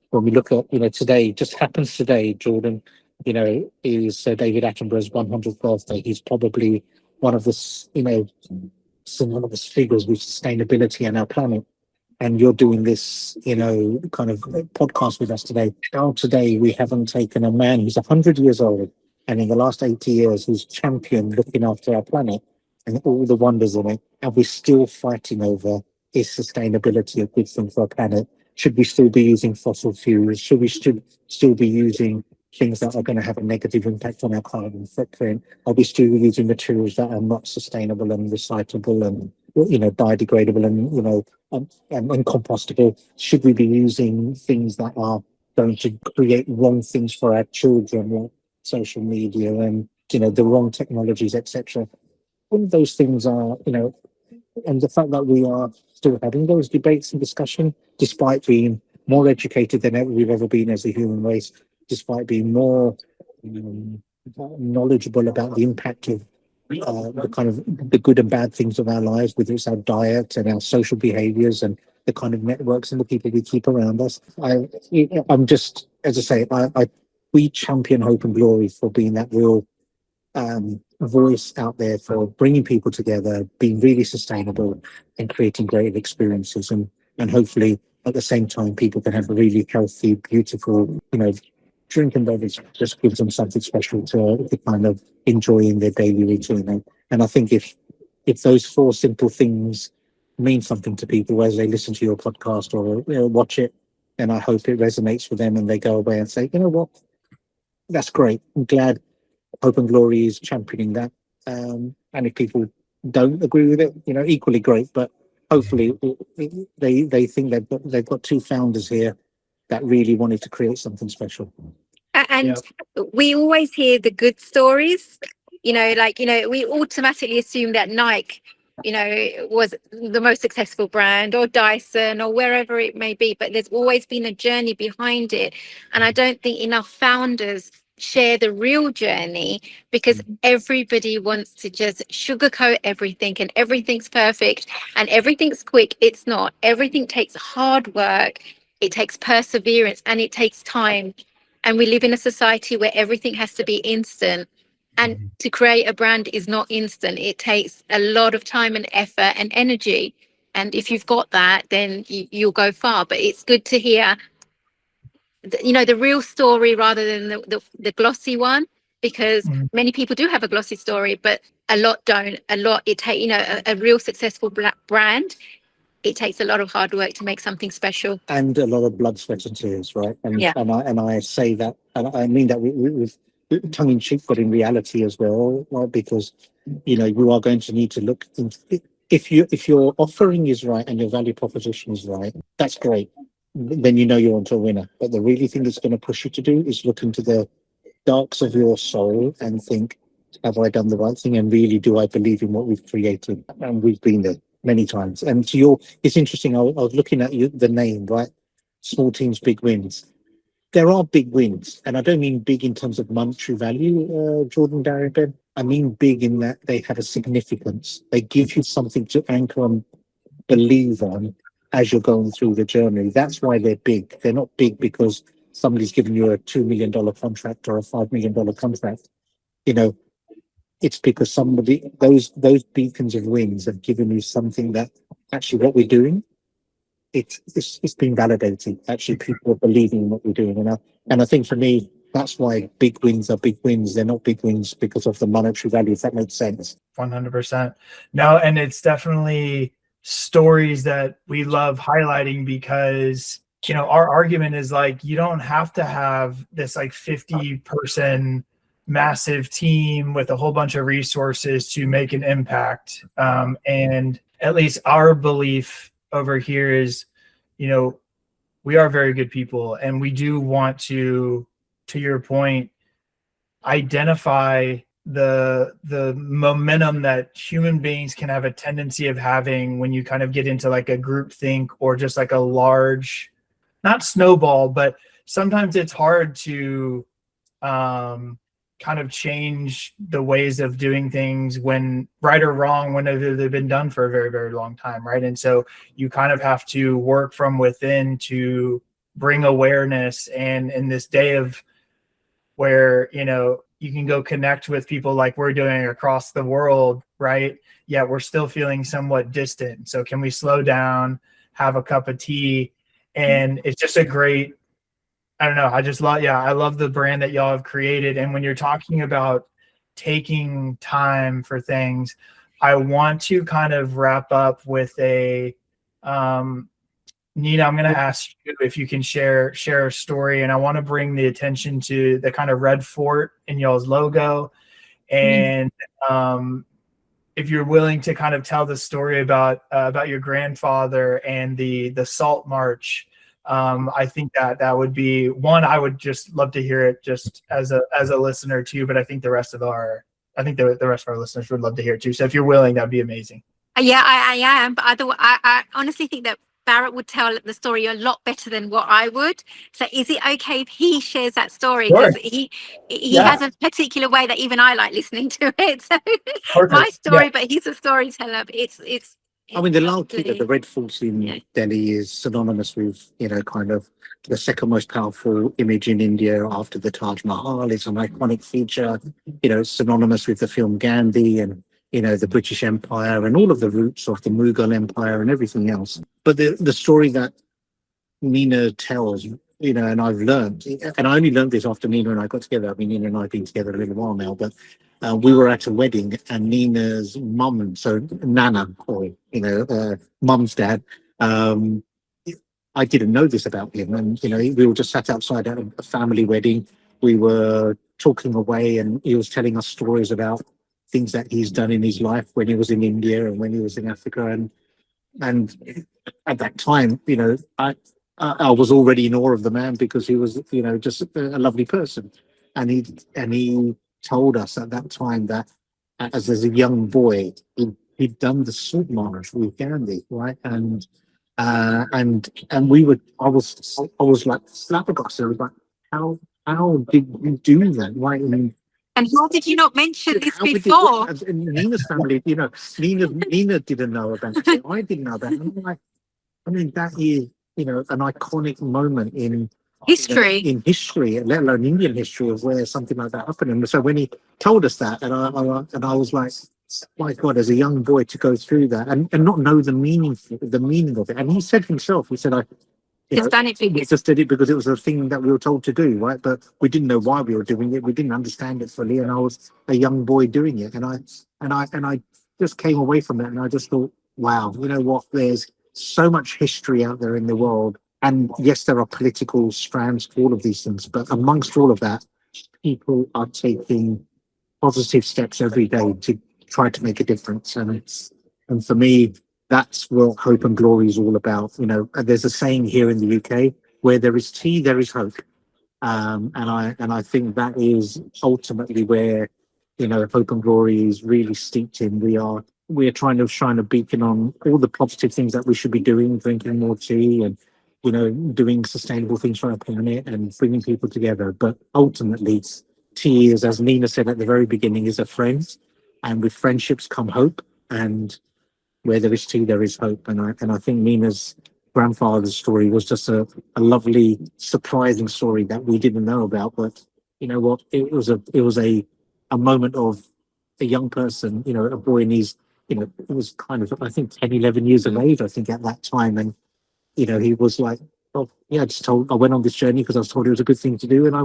When we look at, today, just happens today, Jordan, is David Attenborough's 100th birthday. He's probably one of the, synonymous figures with sustainability and our planet. And you're doing this, kind of podcast with us today. Now, today, we haven't taken a man who's 100 years old and in the last 80 years who's championed looking after our planet and all the wonders in it. And we're still fighting over, is sustainability a good thing for our planet? Should we still be using fossil fuels? Should we still be using things that are going to have a negative impact on our carbon footprint? Are we still using materials that are not sustainable and recyclable and biodegradable and compostable? Should we be using things that are going to create wrong things for our children, like social media and the wrong technologies, etc.? All of those things are, and the fact that we are still having those debates and discussion, despite being more educated than we've ever been as a human race, despite being more knowledgeable about the impact of the kind of the good and bad things of our lives, whether it's our diet and our social behaviors and the kind of networks and the people we keep around us. I'm just, as I say, we champion Hope and Glory for being that real voice out there for bringing people together, being really sustainable and creating great experiences. And hopefully at the same time, people can have a really healthy, beautiful, drink and beverage just gives them something special to kind of enjoy in their daily routine. And I think if those four simple things mean something to people as they listen to your podcast or watch it, then I hope it resonates with them and they go away and say, you know what, that's great. I'm glad Hope and Glory is championing that. And if people don't agree with it, equally great. But hopefully they think they've got two founders here that really wanted to create something special. And we always hear the good stories, we automatically assume that Nike, was the most successful brand, or Dyson, or wherever it may be, but there's always been a journey behind it. And I don't think enough founders share the real journey, because everybody wants to just sugarcoat everything and everything's perfect and everything's quick. It's not. Everything takes hard work. It takes perseverance and it takes time. And we live in a society where everything has to be instant. And to create a brand is not instant. It takes a lot of time and effort and energy. And if you've got that, then you'll go far. But it's good to hear, the real story rather than the glossy one, because many people do have a glossy story, but a lot don't. It takes, a real successful brand. It takes a lot of hard work to make something special, and a lot of blood, sweat, and tears, right? And I say that, and I mean that with tongue in cheek, but in reality as well, right? Because you are going to need to look into, if your offering is right and your value proposition is right, that's great. Then you're onto a winner. But the really thing that's going to push you to do is look into the darks of your soul and think, have I done the right thing? And really, do I believe in what we've created? And we've been there many times. And it's interesting. I was looking at the name, right? Small teams, big wins. There are big wins, and I don't mean big in terms of monetary value, Jordan, Darien, Ben. I mean big in that they have a significance. They give you something to anchor and believe on as you're going through the journey. That's why they're big. They're not big because somebody's given you a $2 million contract or a $5 million contract. it's because somebody, those beacons of wings have given you something that actually what we're doing, it's been validated. Actually, people are believing in what we're doing, and I think for me, that's why big wins are big wins. They're not big wins because of the monetary value, if that makes sense. 100%. No, and it's definitely stories that we love highlighting because, you know, our argument is like, you don't have to have this like 50-person massive team with a whole bunch of resources to make an impact. And at least our belief over here is, you know, we are very good people, and we do want to your point, identify the momentum that human beings can have a tendency of having when you kind of get into like a group think or just like a large, not snowball, but sometimes it's hard to kind of change the ways of doing things when right or wrong, when they've been done for a very, very long time, right? And so you kind of have to work from within to bring awareness. And in this day of where, you know, you can go connect with people like we're doing across the world, right? Yet we're still feeling somewhat distant. So can we slow down, have a cup of tea? And it's just a great, I don't know, I just love, I love the brand that y'all have created. And when you're talking about taking time for things, I want to kind of wrap up with a, Nina, I'm going to ask you if you can share a story, and I want to bring the attention to the kind of red fort in y'all's logo, and if you're willing to kind of tell the story about your grandfather and the Salt March. I think that would be one. I would just love to hear it just as a listener too, but I think the rest of our listeners would love to hear it too. So if you're willing, that'd be amazing. Yeah, I am, but I honestly think that Bharat would tell the story a lot better than what I would. So is it okay if he shares that story? Because he has a particular way that even I like listening to it. So my story, but he's a storyteller. But it's I mean, the Lal Quilla, the Red Fort in Delhi, is synonymous with, you know, kind of the second most powerful image in India after the Taj Mahal. It's an iconic feature, you know, synonymous with the film Gandhi and, you know, the British Empire and all of the roots of the Mughal Empire and everything else. But the story that Nina tells, you know, and I've learned, and I only learned this after Nina and I got together. I mean, Nina and I have been together a little while now, but we were at a wedding and Nina's mum, so Nana, or, you know, mum's dad, I didn't know this about him. And, you know, we were just sat outside at a family wedding. We were talking away and he was telling us stories about things that he's done in his life when he was in India and when he was in Africa. And at that time, you know, I was already in awe of the man because he was, you know, just a lovely person. And he told us at that time that as a young boy, he'd done the Salt March with Gandhi, right? And we were, I was like flabbergasted. I was like, how did you do that? Right? And how did you not mention this before? In Nina's family, you know, Nina didn't know about it. I didn't know about it. And I'm like, I mean, that is, you know, an iconic moment in history, let alone Indian history, of where something like that happened. And so when he told us that, and I was like, my God, as a young boy to go through that and not know the meaning of it. And he said himself, he said, we just did it because it was a thing that we were told to do, right? But we didn't know why we were doing it. We didn't understand it fully, and I was a young boy doing it, and I just came away from it, and I just thought, wow, you know what? There's so much history out there in the world, and yes, there are political strands to all of these things, but amongst all of that, people are taking positive steps every day to try to make a difference, and for me, that's what Hope and Glory is all about. You know, there's a saying here in the UK, where there is tea, there is hope. And I think that is ultimately where, you know, Hope and Glory is really steeped in. We're trying to shine a beacon on all the positive things that we should be doing, drinking more tea and, you know, doing sustainable things for our planet and bringing people together. But ultimately, tea is, as Nina said at the very beginning, is a friend. And with friendships come hope. And where there is tea, there is hope. And I think Nina's grandfather's story was just a lovely, surprising story that we didn't know about. But you know what? It was a moment of a young person, you know, a boy, and he's, you know, he was kind of, I think, 10, 11 years of age, I think, at that time. And, you know, he was like, oh, yeah, I went on this journey because I was told it was a good thing to do. And I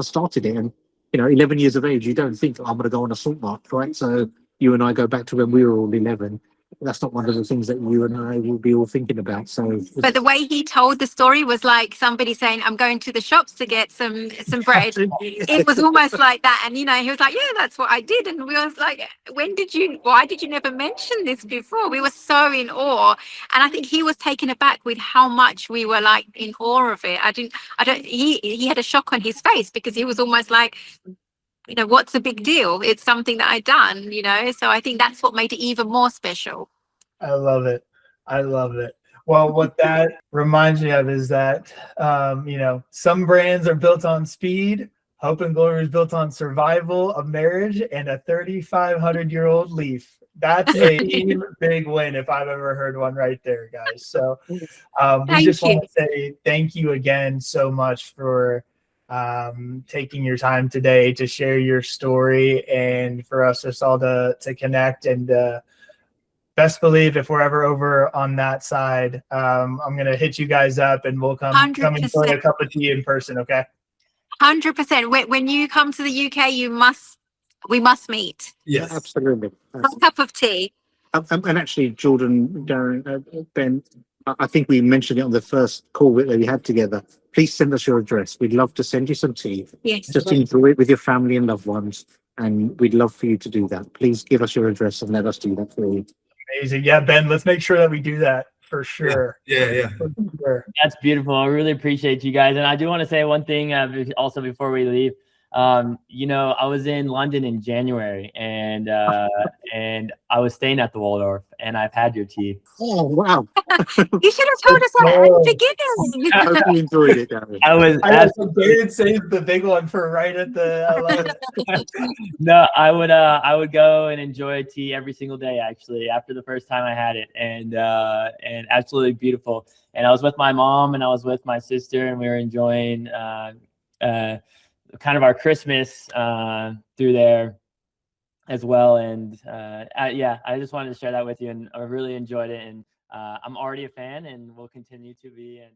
started it. And, you know, 11 years of age, you don't think, I'm going to go on a salt march, right? So you and I go back to when we were all 11. That's not one of the things that you and I will be all thinking about. So, But the way he told the story was like somebody saying, I'm going to the shops to get some bread. It was almost like that. And, you know, he was like, yeah, that's what I did. And we was like, why did you never mention this before? We were so in awe. And I think he was taken aback with how much we were like in awe of it. He had a shock on his face because he was almost like, you know, what's the big deal? It's something that I'd done, you know? So I think that's what made it even more special. I love it. I love it. Well, what that reminds me of is that, you know, some brands are built on speed. Hope and Glory is built on survival, of marriage, and a 3,500-year-old leaf. That's a big win if I've ever heard one right there, guys. So we just want to say thank you again so much for taking your time today to share your story and for us just all to connect. And best believe if we're ever over on that side, I'm going to hit you guys up and we'll come enjoy a cup of tea in person. Okay. 100%. When you come to the UK, we must meet. Yes, absolutely. A cup of tea. And actually, Jordan, Darren, Ben, I think we mentioned it on the first call that we had together. Please send us your address. We'd love to send you some tea. Yes. Just enjoy it with your family and loved ones. And we'd love for you to do that. Please give us your address and let us do that for you. Amazing. Yeah, Ben, let's make sure that we do that for sure. Yeah. For sure. That's beautiful. I really appreciate you guys. And I do want to say one thing also before we leave. You know, I was in London in January and I was staying at the Waldorf and I've had your tea. Oh, wow. You should have told us that at the beginning. I hope you enjoyed it, Darren. I David saved the big one for right at the. I love it. No, I would go and enjoy tea every single day actually after the first time I had it, and absolutely beautiful. And I was with my mom and I was with my sister and we were enjoying kind of our Christmas through there as well. And yeah, I just wanted to share that with you, and I really enjoyed it. And I'm already a fan and will continue to be. And